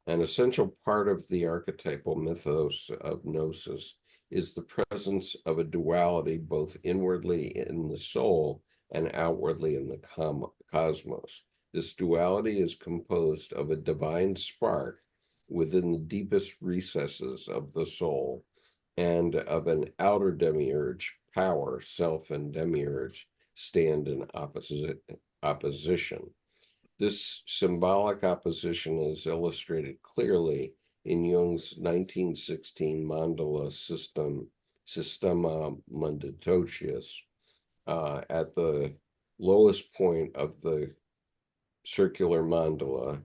An essential part of the archetypal mythos of gnosis is the presence of a duality both inwardly in the soul and outwardly in the cosmos. This duality is composed of a divine spark within the deepest recesses of the soul and of an outer demiurge power. Self and demiurge stand in opposition. This symbolic opposition is illustrated clearly in Jung's 1916 mandala Systema Munditotius. At the lowest point of the circular mandala,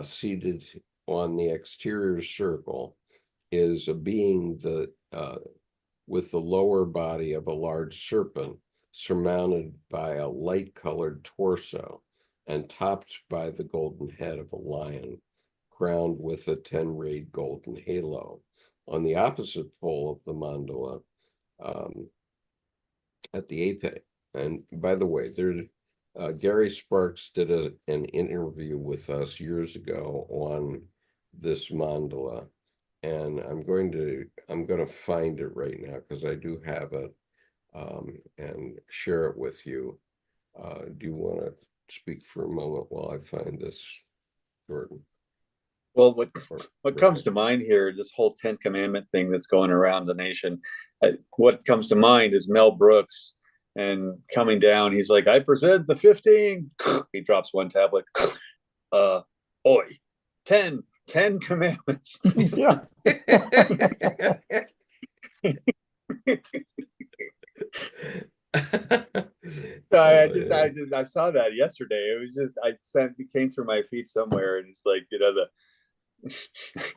seated on the exterior circle, is a being with the lower body of a large serpent, surmounted by a light-colored torso and topped by the golden head of a lion, crowned with a 10-rayed golden halo. On the opposite pole of the mandala, at the apex, and by the way, Gary Sparks did an interview with us years ago on this mandala, and I'm going to find it right now because I do have it, and share it with you. Do you want to speak for a moment while I find this, Jordan? Well, what comes to mind here, this whole 10 Commandment thing that's going around the nation, what comes to mind is Mel Brooks, and coming down, he's like, I present the 15. He drops one tablet. Oi, 10 Commandments. Yeah. So I saw that yesterday. It was just, it came through my feed somewhere, and it's like,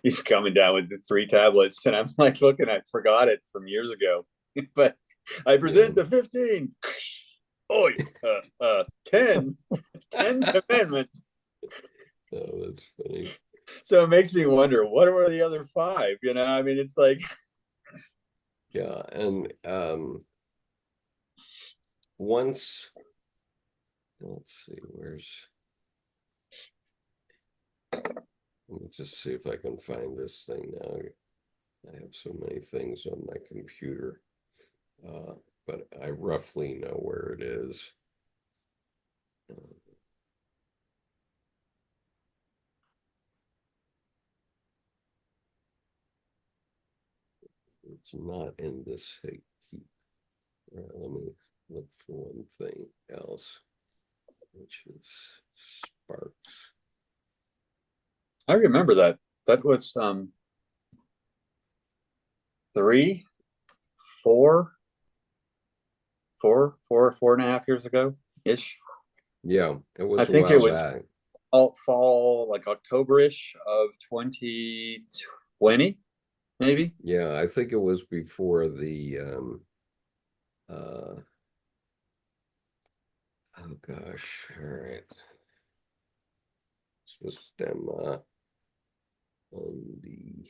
he's coming down with the 3 tablets, and I'm like looking, I forgot it from years ago, but I present the 15. Oi, 10 Commandments. Oh, that's funny. So it makes me wonder, what are the other 5? I mean, it's like, yeah, and once, let's see, let me just see if I can find this thing now. I have so many things on my computer, but I roughly know where it is. It's not in this heap. Let me look for one thing else, which is Sparks. I remember that. That was 3, 4, 4.5 years ago ish. Yeah, it was. I think it was back. fall, like October-ish of 2020, maybe. Yeah, I think it was before the oh gosh, all right. Systema Munditotius.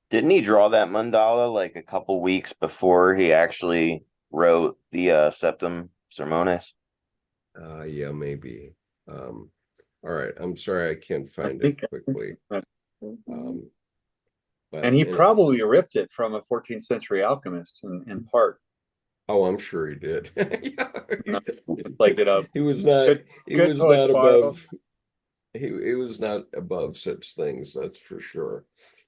Didn't he draw that mandala like a couple weeks before he actually wrote the Septem Sermones? Yeah, maybe. All right, I'm sorry I can't find it quickly. And he probably ripped it from a 14th century alchemist in part. Oh, I'm sure he did. Like it up. He was not. He was not above. He was not above such things. That's for sure.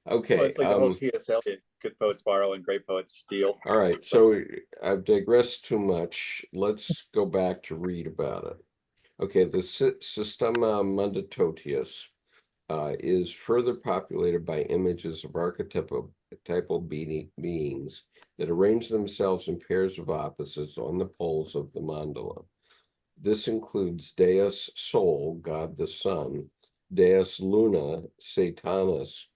Okay. it's like the whole TSL, good poets borrow and great poets steal. All right. So I've digressed too much. Let's go back to read about it. Okay. The Systema Mundatotius is further populated by images of archetypal beings that arrange themselves in pairs of opposites on the poles of the mandala. This includes Deus Sol, God the Sun, Deus Luna, Satanus,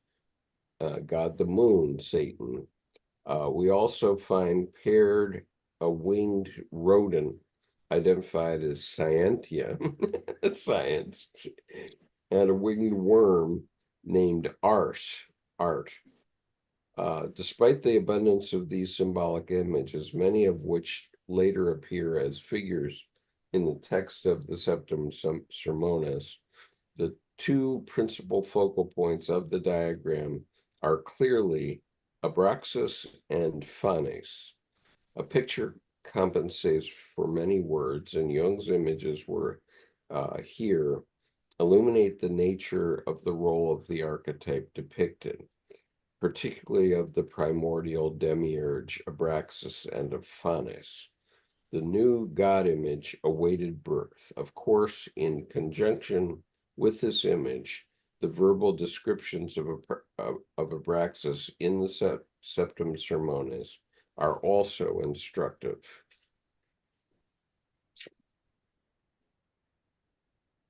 God the Moon, Satan. We also find paired a winged rodent identified as Scientia, science, and a winged worm named Ars, art. Despite the abundance of these symbolic images, many of which later appear as figures in the text of the Septem Sermones, the two principal focal points of the diagram are clearly Abraxas and Phanes. A picture compensates for many words, and Jung's images were here illuminate the nature of the role of the archetype depicted, particularly of the primordial Demiurge, Abraxas, and of Phanes. The new God image awaited birth. Of course, in conjunction with this image, the verbal descriptions of Abraxas in the Septem Sermones are also instructive.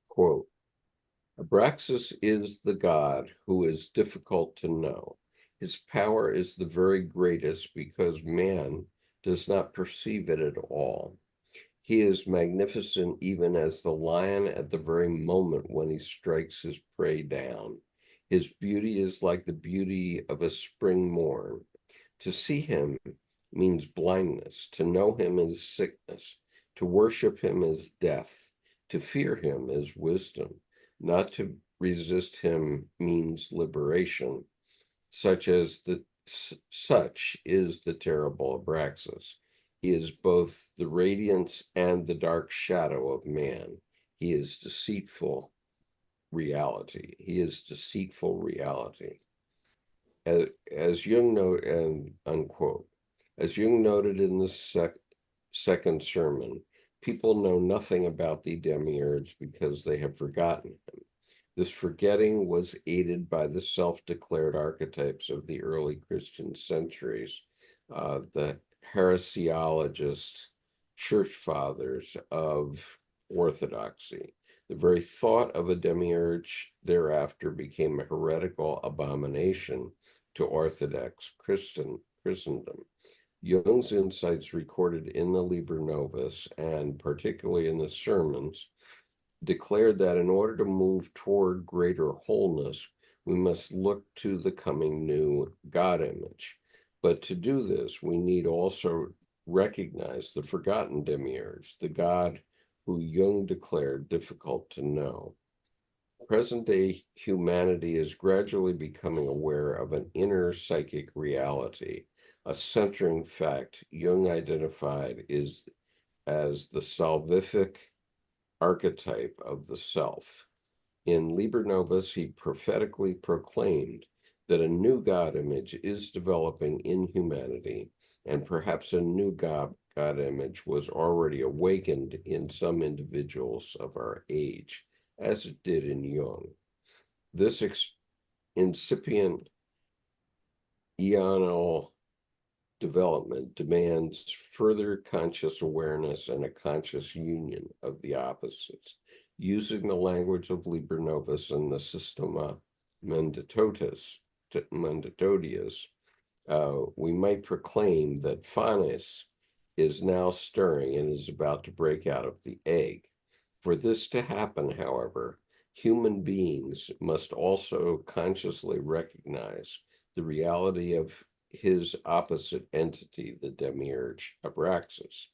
Quote, Abraxas is the God who is difficult to know. His power is the very greatest because man does not perceive it at all. He is magnificent even as the lion at the very moment when he strikes his prey down. His beauty is like the beauty of a spring morn. To see him means blindness. To know him is sickness. To worship him is death. To fear him is wisdom. Not to resist him means liberation. Such is the terrible Abraxas. He is both the radiance and the dark shadow of man. He is deceitful reality. He is deceitful reality. As Jung noted, and unquote, as Jung noted in the second sermon, people know nothing about the Demiurge because they have forgotten him. This forgetting was aided by the self-declared archetypes of the early Christian centuries, the heresiologist church fathers of Orthodoxy. The very thought of a demiurge thereafter became a heretical abomination to Orthodox Christendom. Jung's insights recorded in the Liber Novus, and particularly in the sermons, declared that in order to move toward greater wholeness, we must look to the coming new God image. But to do this, we need also recognize the forgotten demiurge, the God who Jung declared difficult to know. Present-day humanity is gradually becoming aware of an inner psychic reality, a centering fact Jung identified as the salvific archetype of the self. In Liber Novus, he prophetically proclaimed that a new God image is developing in humanity, and perhaps a new God image was already awakened in some individuals of our age, as it did in Jung. This incipient eonal development demands further conscious awareness and a conscious union of the opposites. Using the language of Liber Novus and the Systema Mundatotius, we might proclaim that Phanes is now stirring and is about to break out of the egg. For this to happen, however, human beings must also consciously recognize the reality of his opposite entity, the demiurge Abraxas.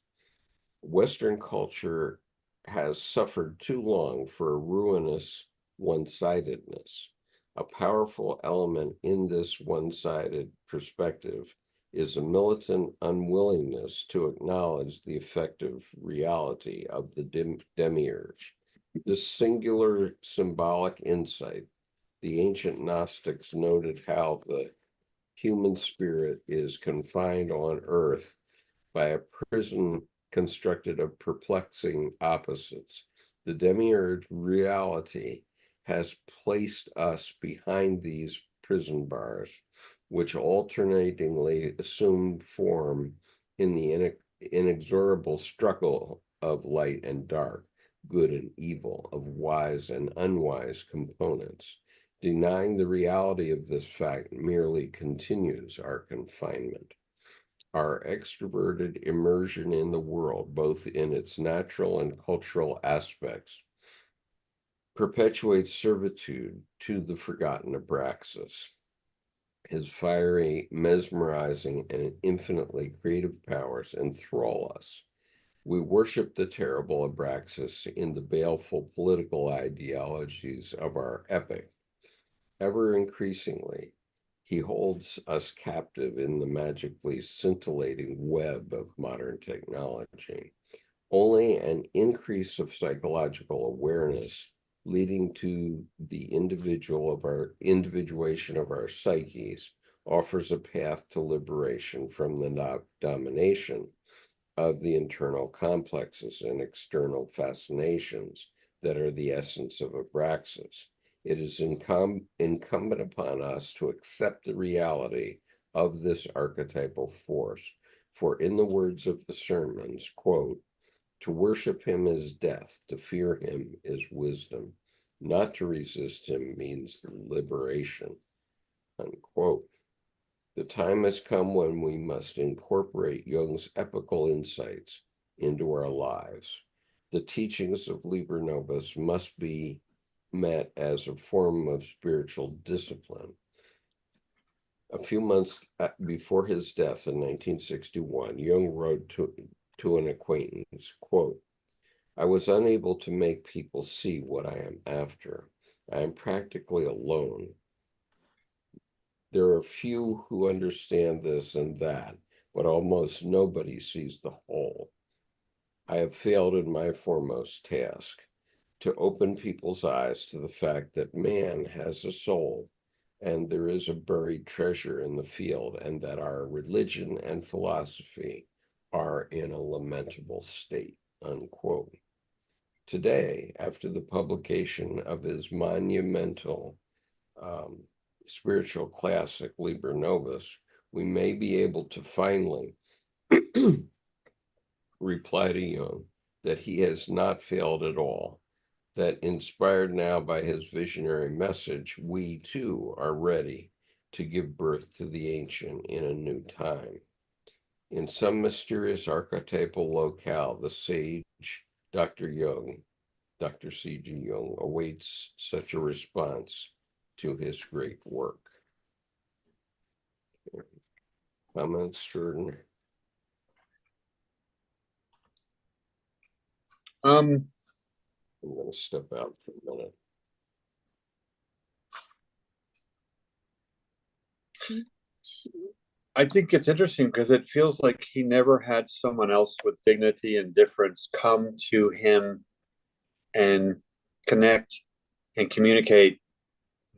Western culture has suffered too long for a ruinous one-sidedness. A powerful element in this one-sided perspective is a militant unwillingness to acknowledge the effective reality of the demiurge. This singular symbolic insight The ancient Gnostics noted how the human spirit is confined on earth by a prison constructed of perplexing opposites. The Demiurge reality has placed us behind these prison bars, which alternatingly assume form in the inexorable struggle of light and dark, good and evil, of wise and unwise components. Denying the reality of this fact merely continues our confinement. Our extroverted immersion in the world, both in its natural and cultural aspects, perpetuates servitude to the forgotten Abraxas. His fiery, mesmerizing, and infinitely creative powers enthrall us. We worship the terrible Abraxas in the baleful political ideologies of our epoch. Ever increasingly, he holds us captive in the magically scintillating web of modern technology. Only an increase of psychological awareness leading to the individuation of our psyches offers a path to liberation from the domination of the internal complexes and external fascinations that are the essence of Abraxas. It is incumbent upon us to accept the reality of this archetypal force. For in the words of the sermons, quote, to worship him is death, to fear him is wisdom. Not to resist him means liberation, unquote. The time has come when we must incorporate Jung's epical insights into our lives. The teachings of Liber Novus must be met as a form of spiritual discipline. A few months before his death in 1961, Jung wrote to an acquaintance, quote, I was unable to make people see what I am after. I am practically alone. There are few who understand this and that, but almost nobody sees the whole. I have failed in my foremost task, to open people's eyes to the fact that man has a soul and there is a buried treasure in the field, and that our religion and philosophy are in a lamentable state, unquote. Today, after the publication of his monumental spiritual classic, Liber Novus, we may be able to finally reply to Jung that he has not failed at all, that inspired now by his visionary message, we too are ready to give birth to the ancient in a new time. In some mysterious archetypal locale, the sage Dr. C.G. Jung, awaits such a response to his great work. Comments, Jordan? I'm going to step out for a minute. I think it's interesting because it feels like he never had someone else with dignity and difference come to him and connect and communicate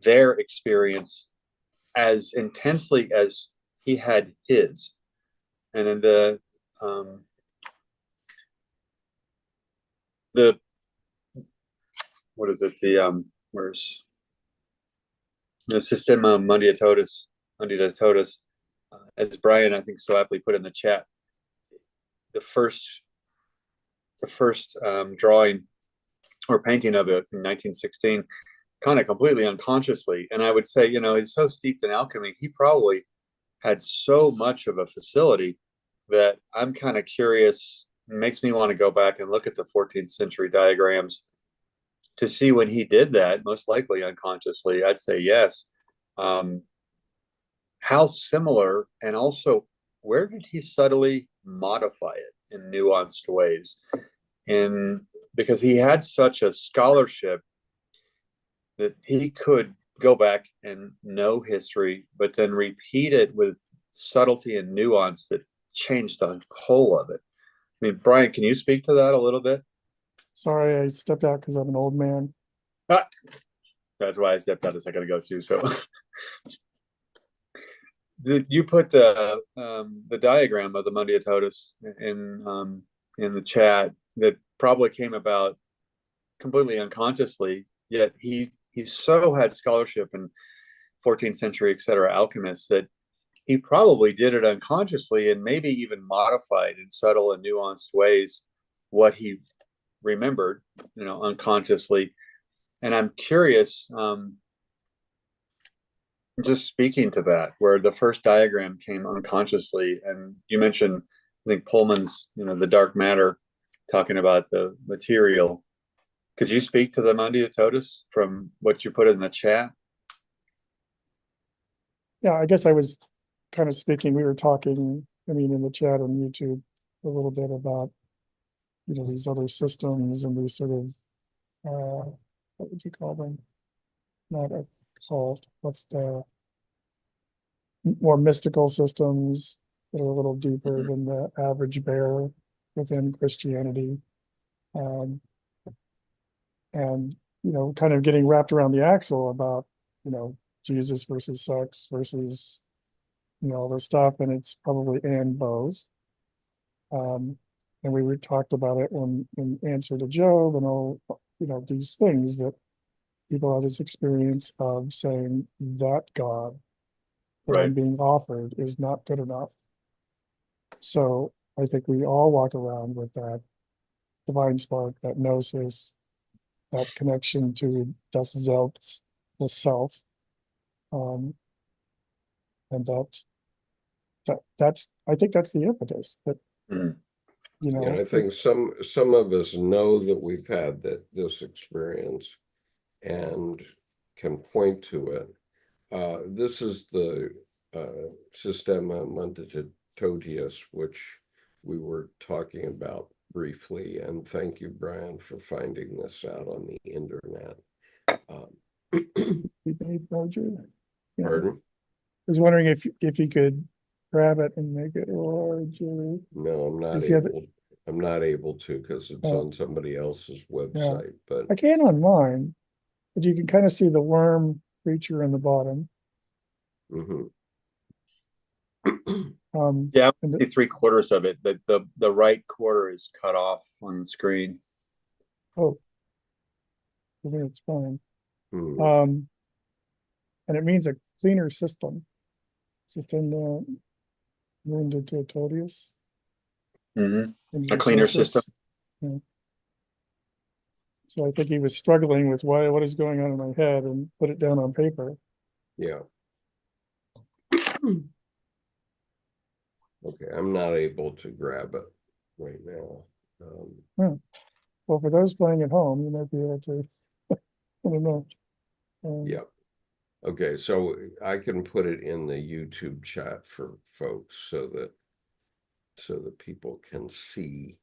their experience as intensely as he had his. And in the what is it? Where's the Systema Mundiatotus, as Brian, I think, so aptly put in the chat, the first drawing or painting of it in 1916, kind of completely unconsciously. And I would say, you know, he's so steeped in alchemy, he probably had so much of a facility that I'm kind of curious. It makes me want to go back and look at the 14th century diagrams to see when he did that, most likely unconsciously. I'd say yes. How similar, and also where did he subtly modify it in nuanced ways? And because he had such a scholarship that he could go back and know history, but then repeat it with subtlety and nuance that changed the whole of it. I mean, Brian, can you speak to that a little bit? Sorry, I stepped out because I'm an old man. That's why I stepped out a second ago too. So you put the diagram of the Mundia Totus in the chat that probably came about completely unconsciously, yet he so had scholarship in 14th century, etc., alchemists, that he probably did it unconsciously and maybe even modified in subtle and nuanced ways what he remembered, unconsciously. And I'm curious, just speaking to that, where the first diagram came unconsciously, and you mentioned, I think Pullman's, the dark matter, talking about the material. Could you speak to the Mundia Totus from what you put in the chat? Yeah, I guess I was kind of speaking, we were talking, in the chat on YouTube a little bit about, these other systems and these sort of, what would you call them? Not a cult, what's the more mystical systems that are a little deeper than the average bear within Christianity. And, kind of getting wrapped around the axle about, Jesus versus sex versus, all this stuff, and it's probably and both. And we talked about it in answer to Job and all, these things that people have this experience of saying that God that I'm being offered is not good enough. So I think we all walk around with that divine spark, that gnosis, that connection to das Selbst, the self. And that's I think that's the impetus that I think some of us know that we've had this experience and can point to it. This is the Systema Munditotius, which we were talking about briefly, and thank you, Brian, for finding this out on the internet. Pardon? I was wondering if you could grab it and make it larger. No, I'm not able to because it's on somebody else's website. But I can on mine, but you can kind of see the worm creature in the bottom. Yeah, three-quarters of it. The right quarter is cut off on the screen. Oh, I think it's fine. And it means a cleaner system. System Munditotius. A cleaner system. Yeah. So I think he was struggling with what is going on in my head and put it down on paper. Yeah. Okay, I'm not able to grab it right now. Well, for those playing at home, you might be able to. I don't know. Yeah. Okay, so I can put it in the YouTube chat for folks so that people can see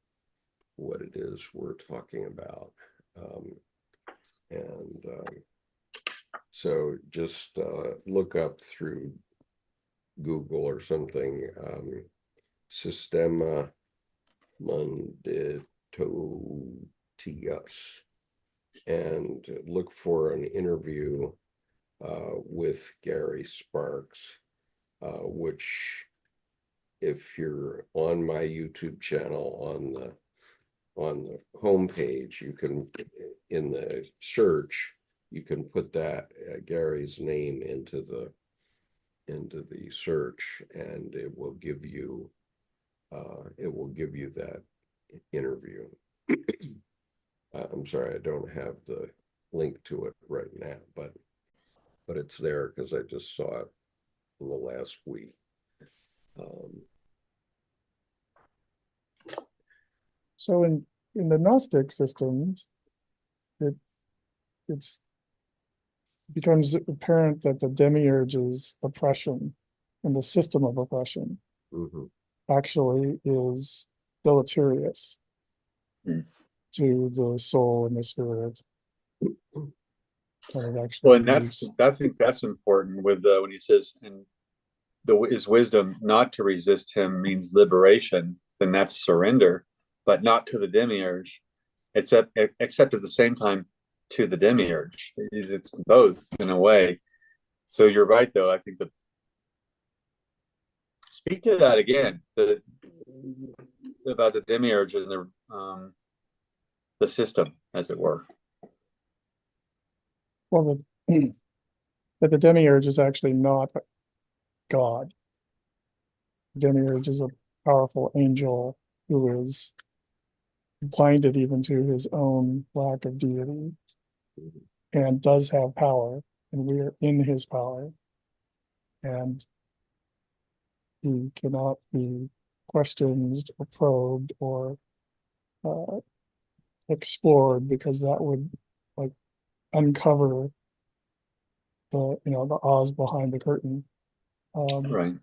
what it is we're talking about. So just look up through Google or something, Systema Munditotius, and look for an interview with Gary Sparks, which, if you're on my YouTube channel on the homepage, you can, in the search, you can put that Gary's name into the search, and it will give you that interview. I'm sorry, I don't have the link to it right now, but it's there because I just saw it in the last week. So in the Gnostic systems, it becomes apparent that the Demiurge's oppression and the system of oppression actually is deleterious to the soul and the spirit. Well, and I think that's important with when he says, and his wisdom not to resist him means liberation, then that's surrender, but not to the Demiurge, except at the same time, to the Demiurge. It's both in a way. So you're right, though. I think speak to that again, about the Demiurge and the system, as it were. Well, that the Demiurge is actually not God. Demiurge is a powerful angel who is blinded even to his own lack of deity and does have power, and we are in his power, and he cannot be questioned or probed or explored, because that would like uncover the Oz behind the curtain. Right.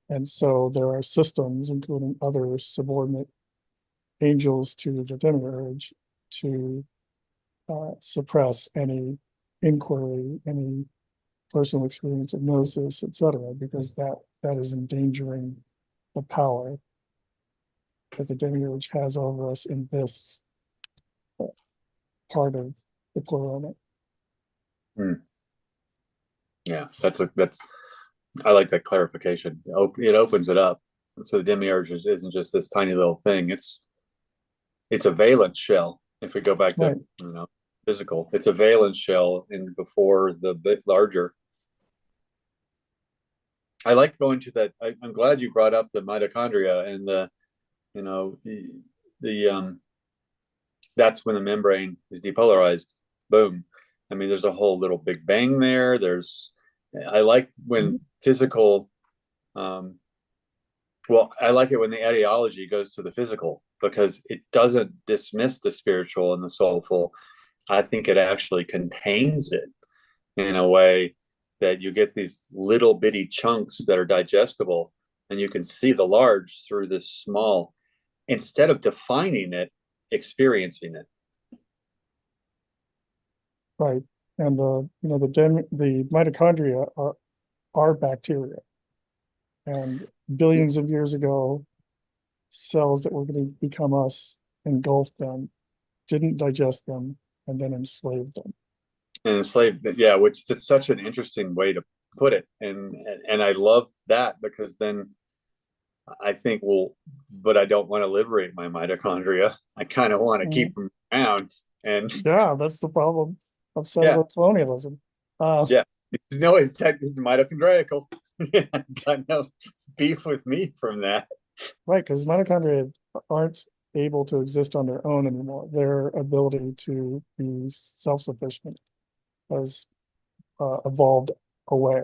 And so there are systems, including other subordinate angels to the Demiurge, to suppress any inquiry, any personal experience of gnosis, etc., because that is endangering the power that the Demiurge has over us in this part of the Pleroma. Yeah, that's I like that clarification. It opens it up. So the Demiurge isn't just this tiny little thing. It's a valence shell. If we go back to Right. Physical, it's a valence shell in before the bit larger. I like going to that. I'm glad you brought up the mitochondria and the that's when the membrane is depolarized. Boom. I mean, there's a whole little Big Bang there. I like when physical, I like it when the etiology goes to the physical, because it doesn't dismiss the spiritual and the soulful. I think it actually contains it in a way that you get these little bitty chunks that are digestible, and you can see the large through this small, instead of defining it, experiencing it. Right. And the mitochondria are bacteria. And billions of years ago, cells that were going to become us engulfed them, didn't digest them, and then enslaved them. And enslaved, yeah, which is such an interesting way to put it. And I love that, because then I think, well, but I don't want to liberate my mitochondria. I kind of want to keep them around. And yeah, that's the problem of yeah, settler colonialism. yeah, no, it's mitochondrial. Got no beef with me from that. Right, because mitochondria aren't able to exist on their own anymore. Their ability to be self-sufficient has evolved away.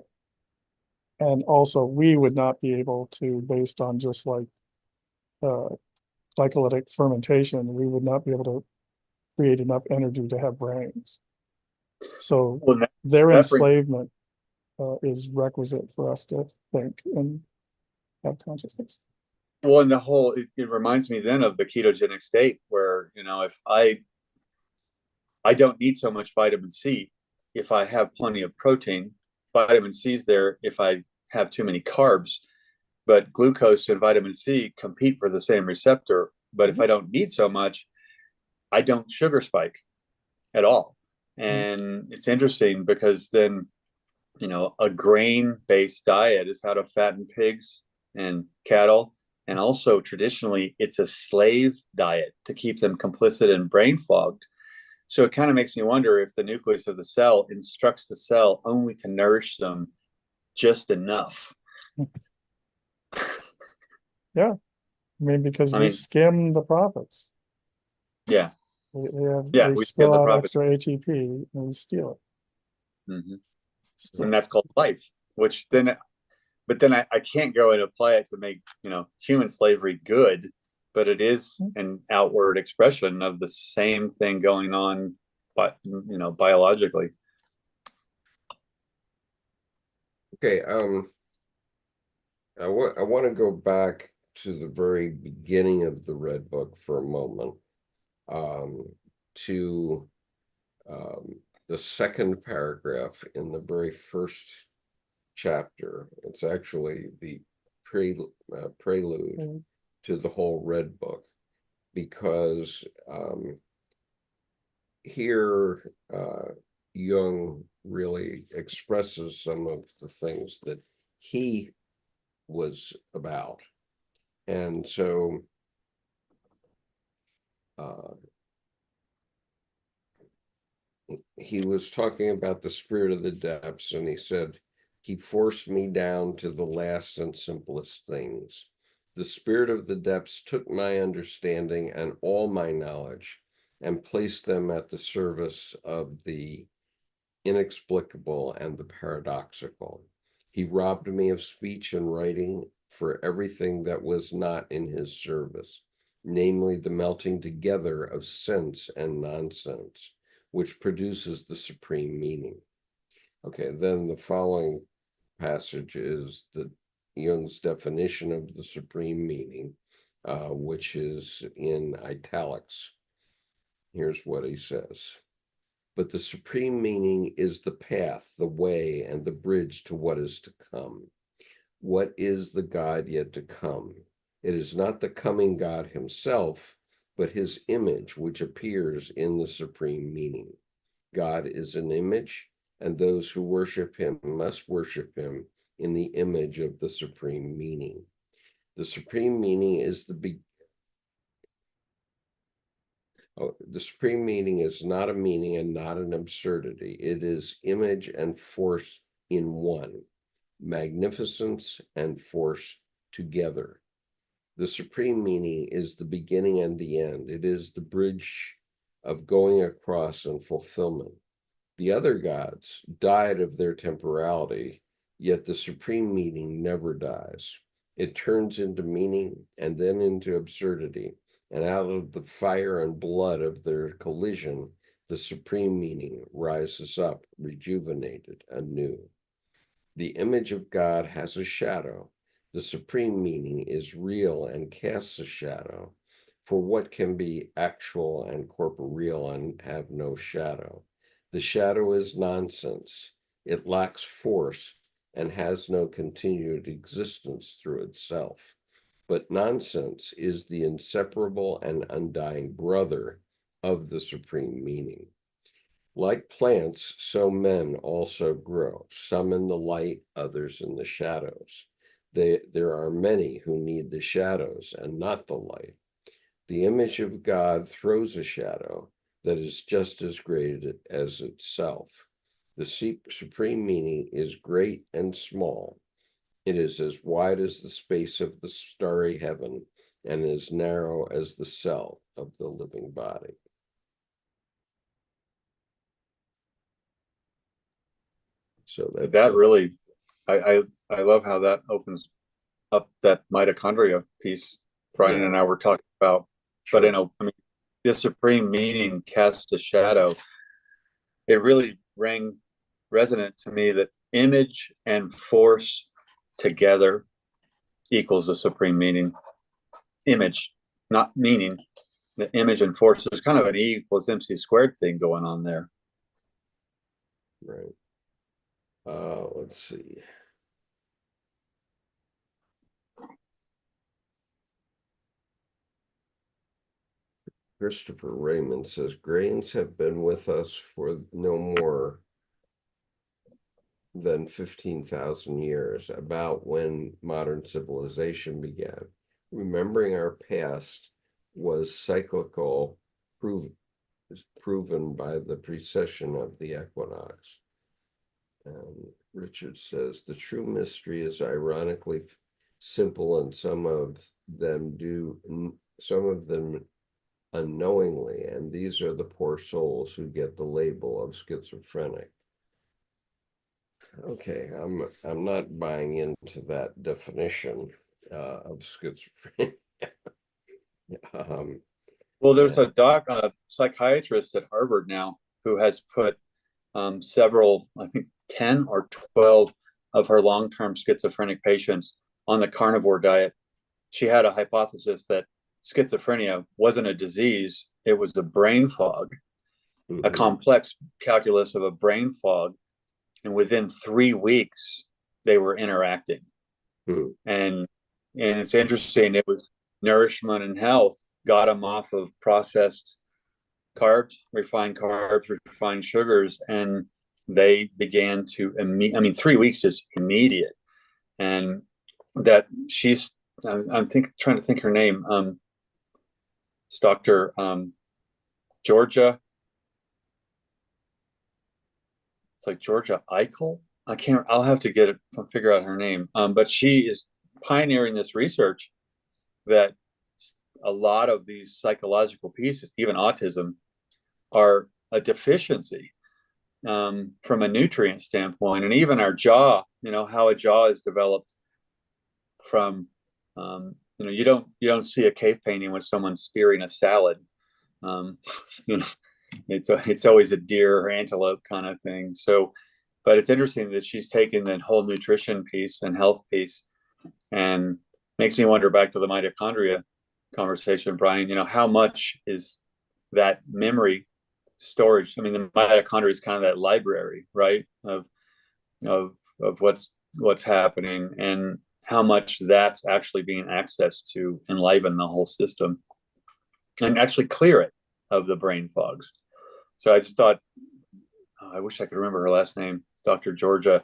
And also, we would not be able to, based on just like glycolytic fermentation, we would not be able to create enough energy to have brains. So Well, their that brings, enslavement is requisite for us to think and have consciousness. well, and it reminds me then of the ketogenic state, where if I don't need so much vitamin C if I have plenty of protein. Vitamin C is there if I have too many carbs, but glucose and vitamin C compete for the same receptor. But if I don't need so much, I don't sugar spike at all. And it's interesting, because then, a grain-based diet is how to fatten pigs and cattle. And also traditionally, it's a slave diet to keep them complicit and brain fogged. So it kind of makes me wonder if the nucleus of the cell instructs the cell only to nourish them just enough. Yeah, I mean, because we skim the profits. Yeah. They spill out extra ATP and we steal it. Mm-hmm. So, and that's called life, but then I can't go and apply it to make, human slavery good, but it is an outward expression of the same thing going on, but, biologically. Okay. I want to go back to the very beginning of the Red Book for a moment, to the second paragraph in the very first chapter. It's actually the prelude to the whole Red Book, because here Jung really expresses some of the things that he was about. And so he was talking about the spirit of the depths, and he said, he forced me down to the last and simplest things. The spirit of the depths took my understanding and all my knowledge and placed them at the service of the inexplicable and the paradoxical. He robbed me of speech and writing for everything that was not in his service, namely the melting together of sense and nonsense, which produces the supreme meaning. Okay, then the following passage is Jung's definition of the supreme meaning, which is in italics. Here's what he says. But the supreme meaning is the path, the way, and the bridge to what is to come. What is the God yet to come? It is not the coming God himself, but his image, which appears in the supreme meaning. God is an image, and those who worship him must worship him in the image of the supreme meaning. The supreme meaning is the supreme meaning is not a meaning and not an absurdity. It is image and force in one, magnificence and force together. The supreme meaning is the beginning and the end. It is the bridge of going across and fulfillment. The other gods died of their temporality, yet the supreme meaning never dies. It turns into meaning and then into absurdity, and out of the fire and blood of their collision, the supreme meaning rises up, rejuvenated anew. The image of God has a shadow. The supreme meaning is real and casts a shadow. For what can be actual and corporeal and have no shadow? The shadow is nonsense. It lacks force and has no continued existence through itself. But nonsense is the inseparable and undying brother of the supreme meaning. Like plants, so men also grow, some in the light, others in the shadows. There are many who need the shadows and not the light. The image of God throws a shadow that is just as great as itself. The supreme meaning is great and small. It is as wide as the space of the starry heaven and as narrow as the cell of the living body. So That really, I love how that opens up that mitochondria piece Brian and I were talking about. But I mean, the supreme meaning casts a shadow. It really rang resonant to me that image and force together equals the supreme meaning. Image, not meaning. The image and force, there's kind of an E equals MC squared thing going on there. Right. Let's see. Christopher Raymond says, grains have been with us for no more than 15,000 years, about when modern civilization began. Remembering our past was cyclical, proven by the precession of the equinox. And Richard says, the true mystery is ironically simple, and some of them unknowingly, and these are the poor souls who get the label of schizophrenic. Okay, I'm not buying into that definition of schizophrenia. Well, there's a psychiatrist at Harvard now who has put several, I think 10 or 12 of her long-term schizophrenic patients on the carnivore diet. She had a hypothesis that schizophrenia wasn't a disease, it was a brain fog, a complex calculus of a brain fog. And within 3 weeks, they were interacting. And it's interesting, it was nourishment and health got them off of processed carbs, refined sugars, and they began to I mean, 3 weeks is immediate, and that she's I'm trying to think her name. It's Dr. Georgia. It's like Georgia Eichel. I can't. I'll have to figure out her name. But she is pioneering this research that a lot of these psychological pieces, even autism, are a deficiency from a nutrient standpoint, and even our jaw. How a jaw is developed from. You don't see a cave painting when someone's spearing a salad. You know, it's always a deer or antelope kind of thing. So, but it's interesting that she's taken that whole nutrition piece and health piece, and makes me wonder, back to the mitochondria conversation, Brian. How much is that memory storage? I mean, the mitochondria is kind of that library, right, of what's happening, and how much that's actually being accessed to enliven the whole system and actually clear it of the brain fogs. So I just thought, I wish I could remember her last name. It's Dr. Georgia.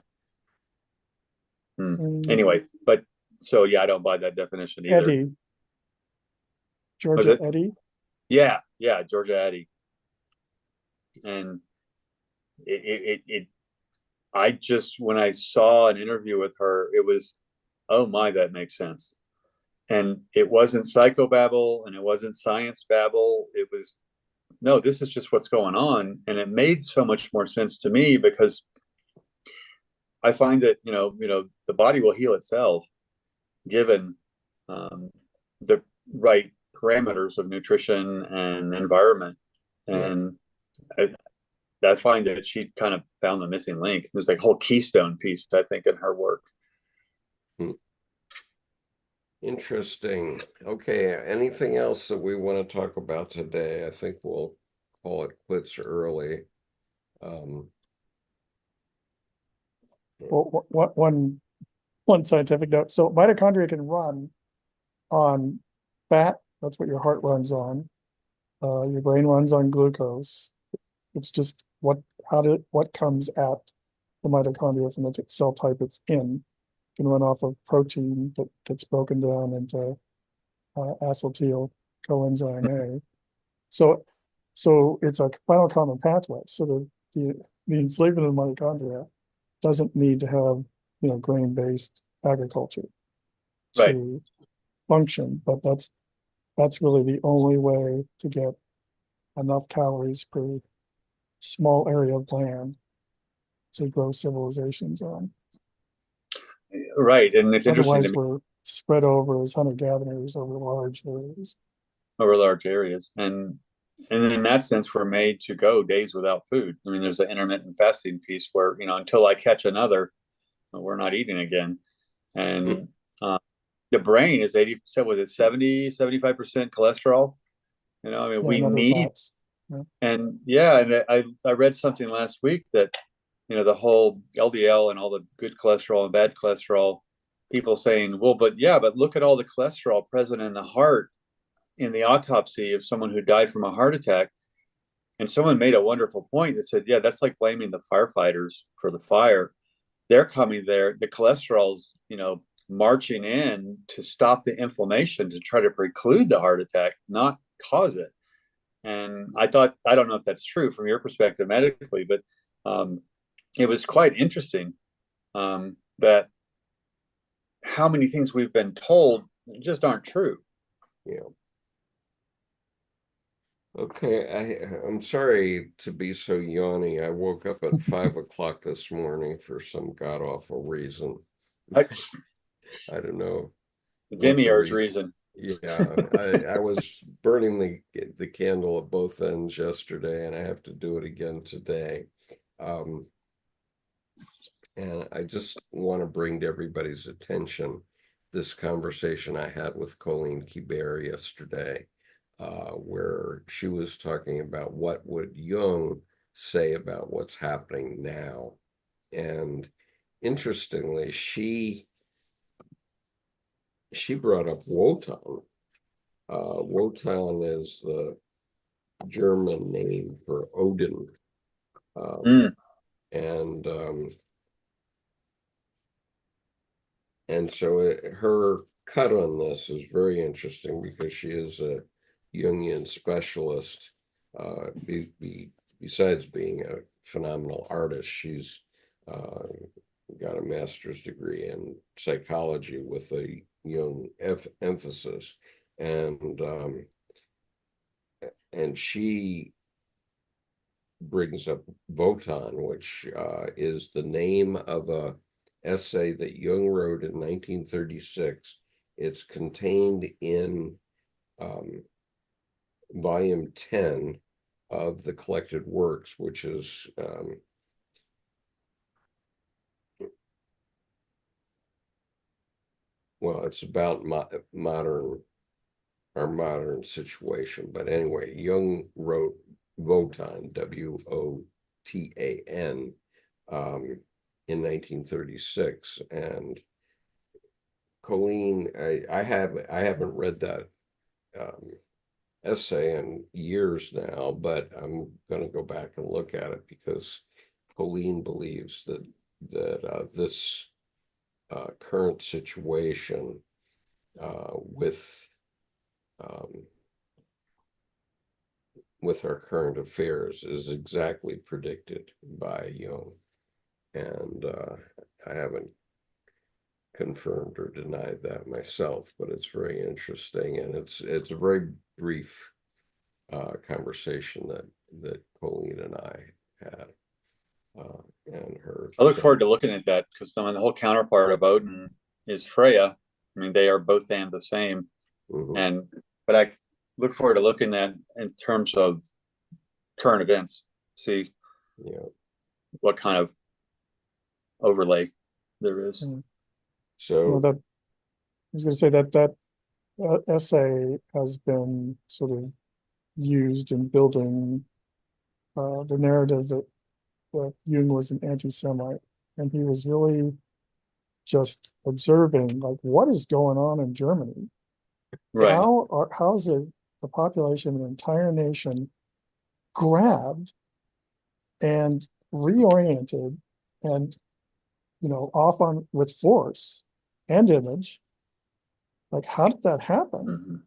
Anyway, but so yeah, I don't buy that definition either. Eddie. Georgia Eddy. Yeah, Georgia Eddy. And I just, when I saw an interview with her, it was, oh my, that makes sense. And it wasn't psychobabble and it wasn't science babble. It was, no, this is just what's going on. And it made so much more sense to me, because I find that, the body will heal itself given the right parameters of nutrition and environment. And I find that she kind of found the missing link. There's like a whole keystone piece, I think, in her work. Interesting. Okay, anything else that we want to talk about today? I think we'll call it quits early. Well, one scientific note. So mitochondria can run on fat. That's what your heart runs on. Your brain runs on glucose. It's just what comes at the mitochondria from the cell type it's in. It can run off of protein that gets broken down into acetyl coenzyme A. So it's a final common pathway. So the enslavement of mitochondria doesn't need to have grain-based agriculture Right. to function, but that's really the only way to get enough calories per small area of land to grow civilizations on. Right, and it's interesting Otherwise, to me, we're spread over as hunter-gatherers over large areas. over large areas, and in that sense, we're made to go days without food. I mean, there's an intermittent fasting piece where, until I catch another, we're not eating again. And the brain is 80%, was it 75% cholesterol? I mean, we need, and I read something last week that, the whole LDL and all the good cholesterol and bad cholesterol, people saying, well, but look at all the cholesterol present in the heart in the autopsy of someone who died from a heart attack. And someone made a wonderful point that said, yeah, that's like blaming the firefighters for the fire. They're coming there, the cholesterol's, marching in to stop the inflammation, to try to preclude the heart attack, not cause it. And I thought, I don't know if that's true from your perspective medically, but it was quite interesting that how many things we've been told just aren't true. Yeah. Okay, I'm sorry to be so yawny. I woke up at 5 o'clock this morning for some god awful reason. I don't know. The Demiurge reason. Yeah, I was burning the candle at both ends yesterday, and I have to do it again today. And I just want to bring to everybody's attention this conversation I had with Colleen Kibert yesterday, where she was talking about what would Jung say about what's happening now. And interestingly, she brought up Wotan. Wotan is the German name for Odin. Mm. And so her cut on this is very interesting because she is a Jungian specialist. Besides being a phenomenal artist, she's got a master's degree in psychology with a Jung emphasis, and she brings up Wotan, which is the name of a essay that Jung wrote in 1936. It's contained in volume 10 of the collected works, which is well, it's about our modern situation. But anyway, Jung wrote Wotan, Wotan, in 1936, and Colleen, I haven't read that essay in years now, but I'm going to go back and look at it because Colleen believes that this current situation with our current affairs is exactly predicted by Jung, and I haven't confirmed or denied that myself, but it's very interesting, and it's a very brief conversation that Colleen and I had, and her. I look forward to looking at that because the whole counterpart of Odin is Freya. I mean, they are both and the same, but I look forward to looking at in terms of current events, see what kind of overlay there is. So I was going to say that essay has been sort of used in building the narrative that Jung was an anti-Semite, and he was really just observing like what is going on in Germany. Right. How's the population of an entire nation grabbed and reoriented and off on with force and image? Like, how did that happen?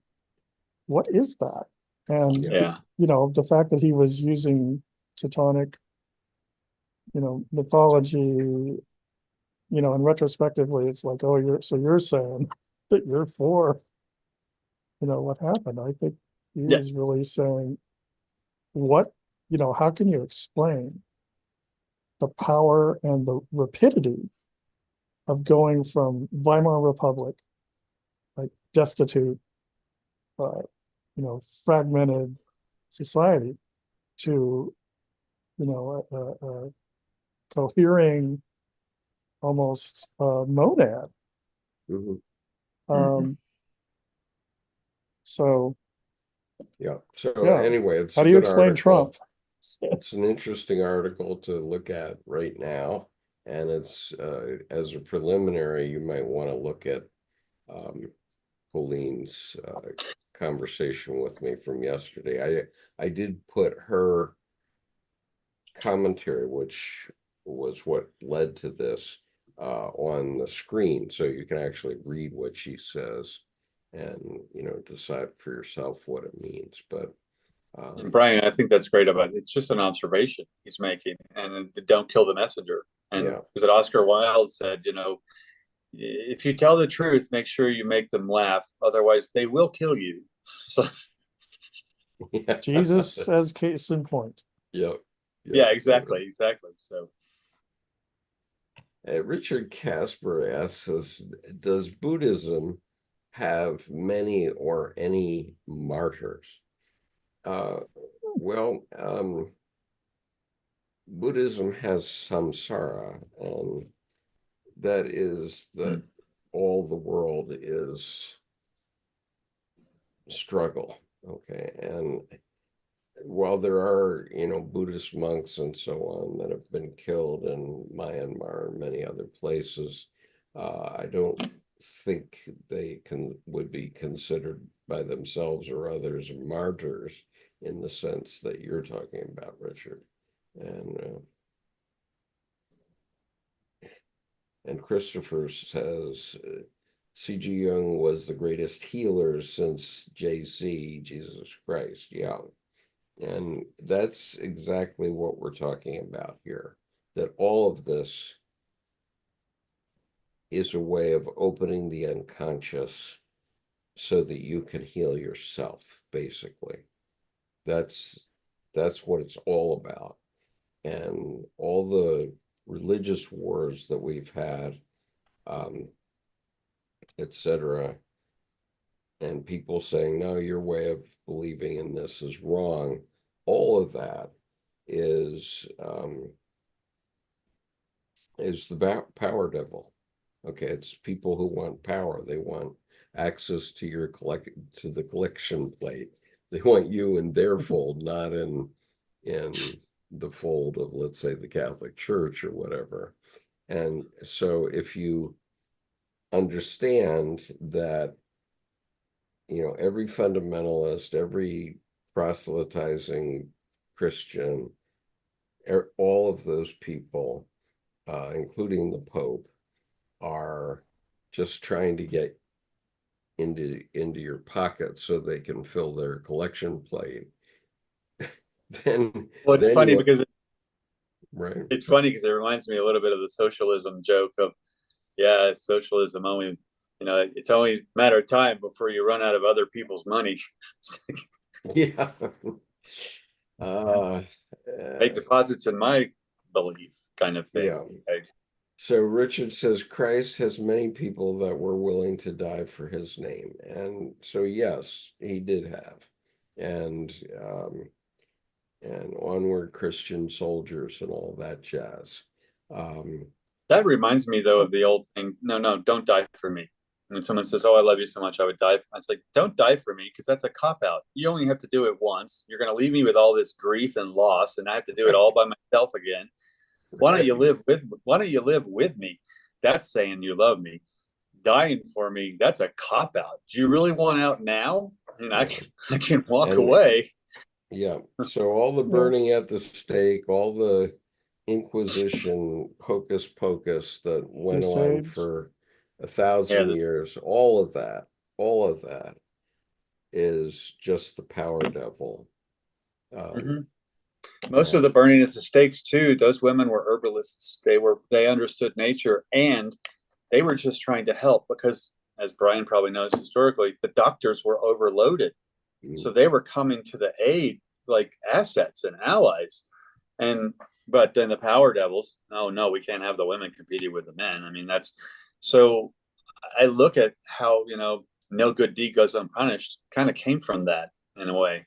What is that? And the fact that he was using Teutonic mythology, and retrospectively it's like, oh, you're saying that you're for what happened. I think he was really saying, what, how can you explain the power and the rapidity of going from Weimar Republic, like destitute, fragmented society, to a cohering, almost monad. So anyway, it's how a do you good explain article. Trump? It's an interesting article to look at right now, and it's as a preliminary, you might want to look at Colleen's conversation with me from yesterday. I did put her commentary, which was what led to this, on the screen, so you can actually read what she says and decide for yourself what it means. But and Brian, I think that's great about it. It's just an observation he's making, and don't kill the messenger. And was it Oscar Wilde said, if you tell the truth, make sure you make them laugh, otherwise they will kill you. So Jesus as case in point. Exactly. So Richard Casper asks, does Buddhism have many or any martyrs? Well, Buddhism has samsara, and that is that all the world is struggle. Okay, and while there are Buddhist monks and so on that have been killed in Myanmar and many other places, I don't think they would be considered by themselves or others martyrs in the sense that you're talking about, Richard. And Christopher says C.G. Jung was the greatest healer since J.C., Jesus Christ, Young. And that's exactly what we're talking about here, that all of this is a way of opening the unconscious so that you can heal yourself, basically. That's what it's all about. And all the religious wars that we've had, etc., and people saying, no, your way of believing in this is wrong, all of that is the power devil. Okay, it's people who want power. They want access to your to the collection plate. They want you in their fold, not in the fold of, let's say, the Catholic Church or whatever. And so if you understand that, every fundamentalist, every proselytizing Christian, all of those people, including the Pope, are just trying to get into your pocket so they can fill their collection plate. then Well, it's funny because right. It's funny because it reminds me a little bit of the socialism joke of, yeah, socialism only, it's only a matter of time before you run out of other people's money. Yeah. Make deposits in my belief kind of thing. Yeah. Okay. So Richard says Christ has many people that were willing to die for his name. And so, yes, he did have. And onward Christian soldiers and all that jazz. That reminds me, though, of the old thing. No, don't die for me. When someone says, "Oh, I love you so much, I would die," I was like, "Don't die for me," because that's a cop out. You only have to do it once. You're going to leave me with all this grief and loss, and I have to do it all by myself again. Why don't you live with? Why don't you live with me? That's saying you love me. Dying for me, that's a cop out. Do you really want out now? I mean, I can walk away. Yeah. So all the burning at the stake, all the Inquisition hocus pocus that went on for 1,000 years, all of that is just the power devil. Most of the burning at the stakes too, those women were herbalists. They understood nature, and they were just trying to help because, as Brian probably knows historically, the doctors were overloaded. So they were coming to the aid like assets and allies. But then the power devils, oh no, we can't have the women competing with the men. I mean, so I look at how, no good deed goes unpunished kind of came from that in a way.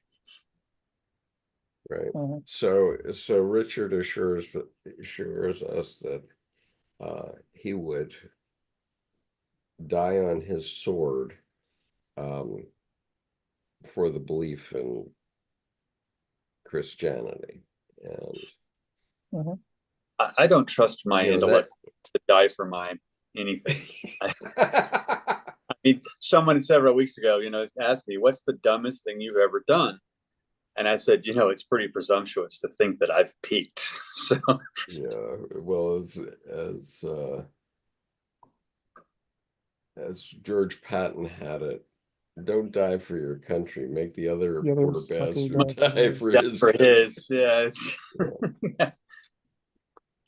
Right. So Richard assures us that he would die on his sword for the belief in Christianity. And I don't trust my intellect to die for my anything. I mean, someone several weeks ago, asked me, "What's the dumbest thing you've ever done?" And I said, it's pretty presumptuous to think that I've peaked. So yeah, well, as George Patton had it, don't die for your country, make the other poor bastard die for his country. Yeah.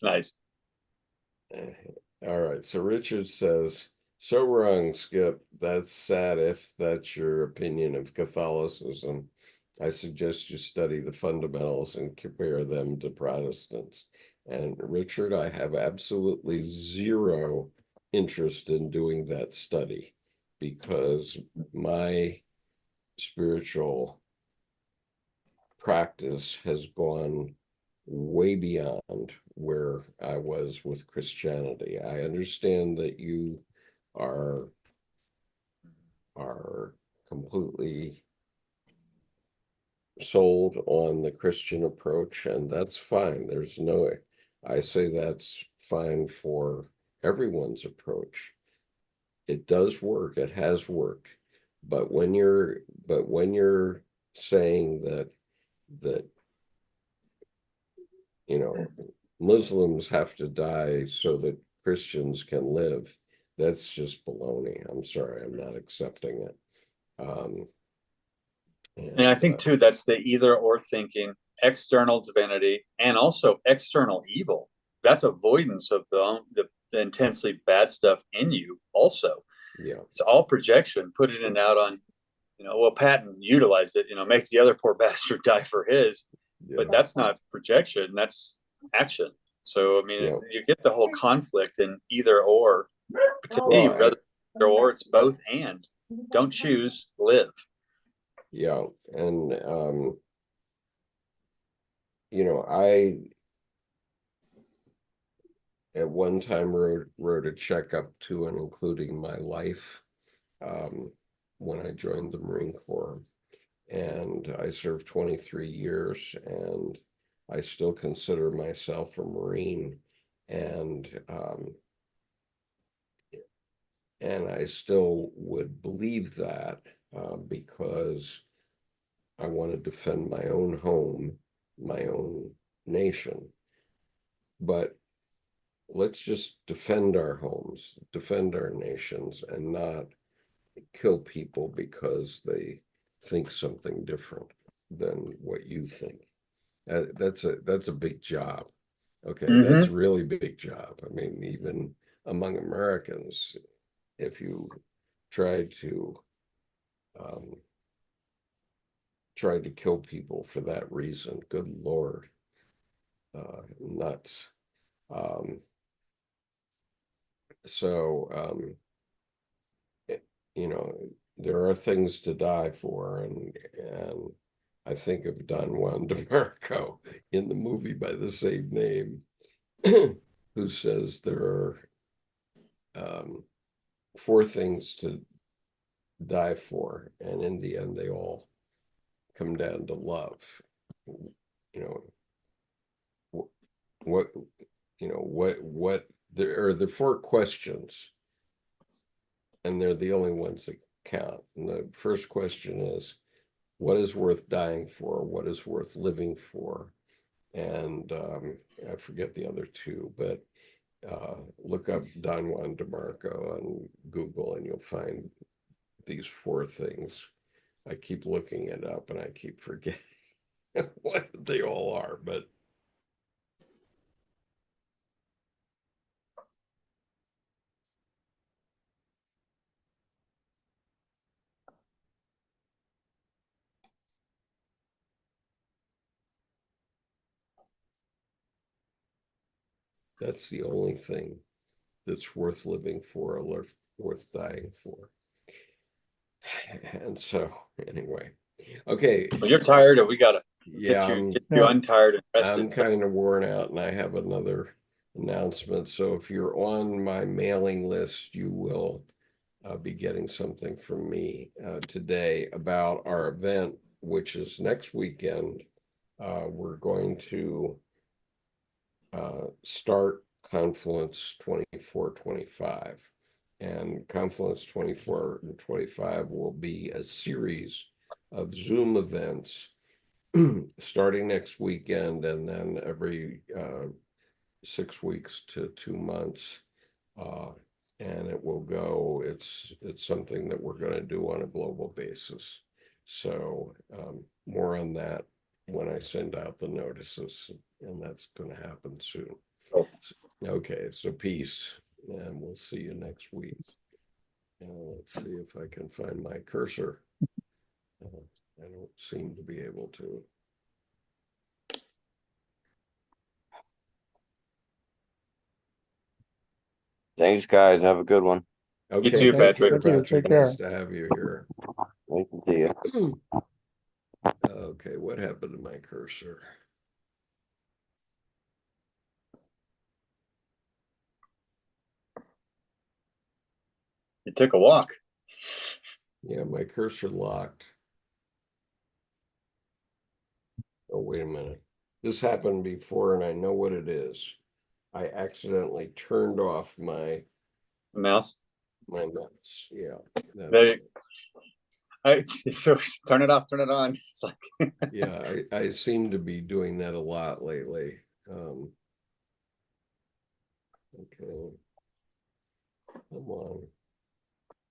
Nice. All right, so Richard says, so wrong, Skip. That's sad if that's your opinion of Catholicism. I suggest you study the fundamentals and compare them to Protestants. And Richard, I have absolutely zero interest in doing that study because my spiritual practice has gone way beyond where I was with Christianity. I understand that you are completely sold on the Christian approach, and that's fine. I say that's fine for everyone's approach. it does work. It has worked. But when you're saying that Muslims have to die so that Christians can live, that's just baloney. I'm sorry, I'm not accepting it. And I think too, that's the either or thinking, external divinity and also external evil. That's avoidance of the intensely bad stuff in you also. Yeah. It's all projection, putting it out on, well, Patton utilized it, makes the other poor bastard die for his, but that's not projection, that's action. So, I mean, you get the whole conflict in either or. To me, rather than or, it's both and. Don't choose, live. Yeah. And, I at one time wrote a checkup to and including my life when I joined the Marine Corps. And I served 23 years, and I still consider myself a Marine, and I still would believe that because I want to defend my own home, my own nation. But let's just defend our homes, defend our nations, and not kill people because they think something different than what you think. That's a big job. Okay, that's a really big job. I mean, even among Americans, if you try to kill people for that reason, good Lord, nuts. So there are things to die for, and I think of Don Juan DeMarco in the movie by the same name, who says there are 4 things to die for, and in the end, they all come down to love. What there are the 4 questions, and they're the only ones that count. And the first question is, what is worth dying for? What is worth living for? And I forget the other 2, but look up Don Juan DeMarco on Google, and you'll find these 4 things. I keep looking it up, and I keep forgetting what they all are, but that's the only thing that's worth living for or worth dying for. And so, anyway, okay. Well, you're tired, and we gotta Yeah, get you untired and rested. I'm kind of worn out, and I have another announcement. So if you're on my mailing list, you will be getting something from me today about our event, which is next weekend. We're going to start Confluence 24-25. And Confluence 24 and 25 will be a series of Zoom events starting next weekend, and then every 6 weeks to 2 months. And it will go, it's something that we're going to do on a global basis. So more on that when I send out the notices, and that's going to happen soon. Okay, so peace, and we'll see you next week. Let's see if I can find my cursor. I don't seem to be able to. Thanks, guys. Have a good one. Okay, You too, Patrick. Take care. Nice to have you here. Nice to see you. Okay, what happened to my cursor? You took a walk. Yeah, my cursor locked. Oh, wait a minute. This happened before, and I know what it is. I accidentally turned off my Mouse. my nuts. Yeah. There, so turn it off, turn it on. It's like, Yeah, I seem to be doing that a lot lately. Okay. Come on.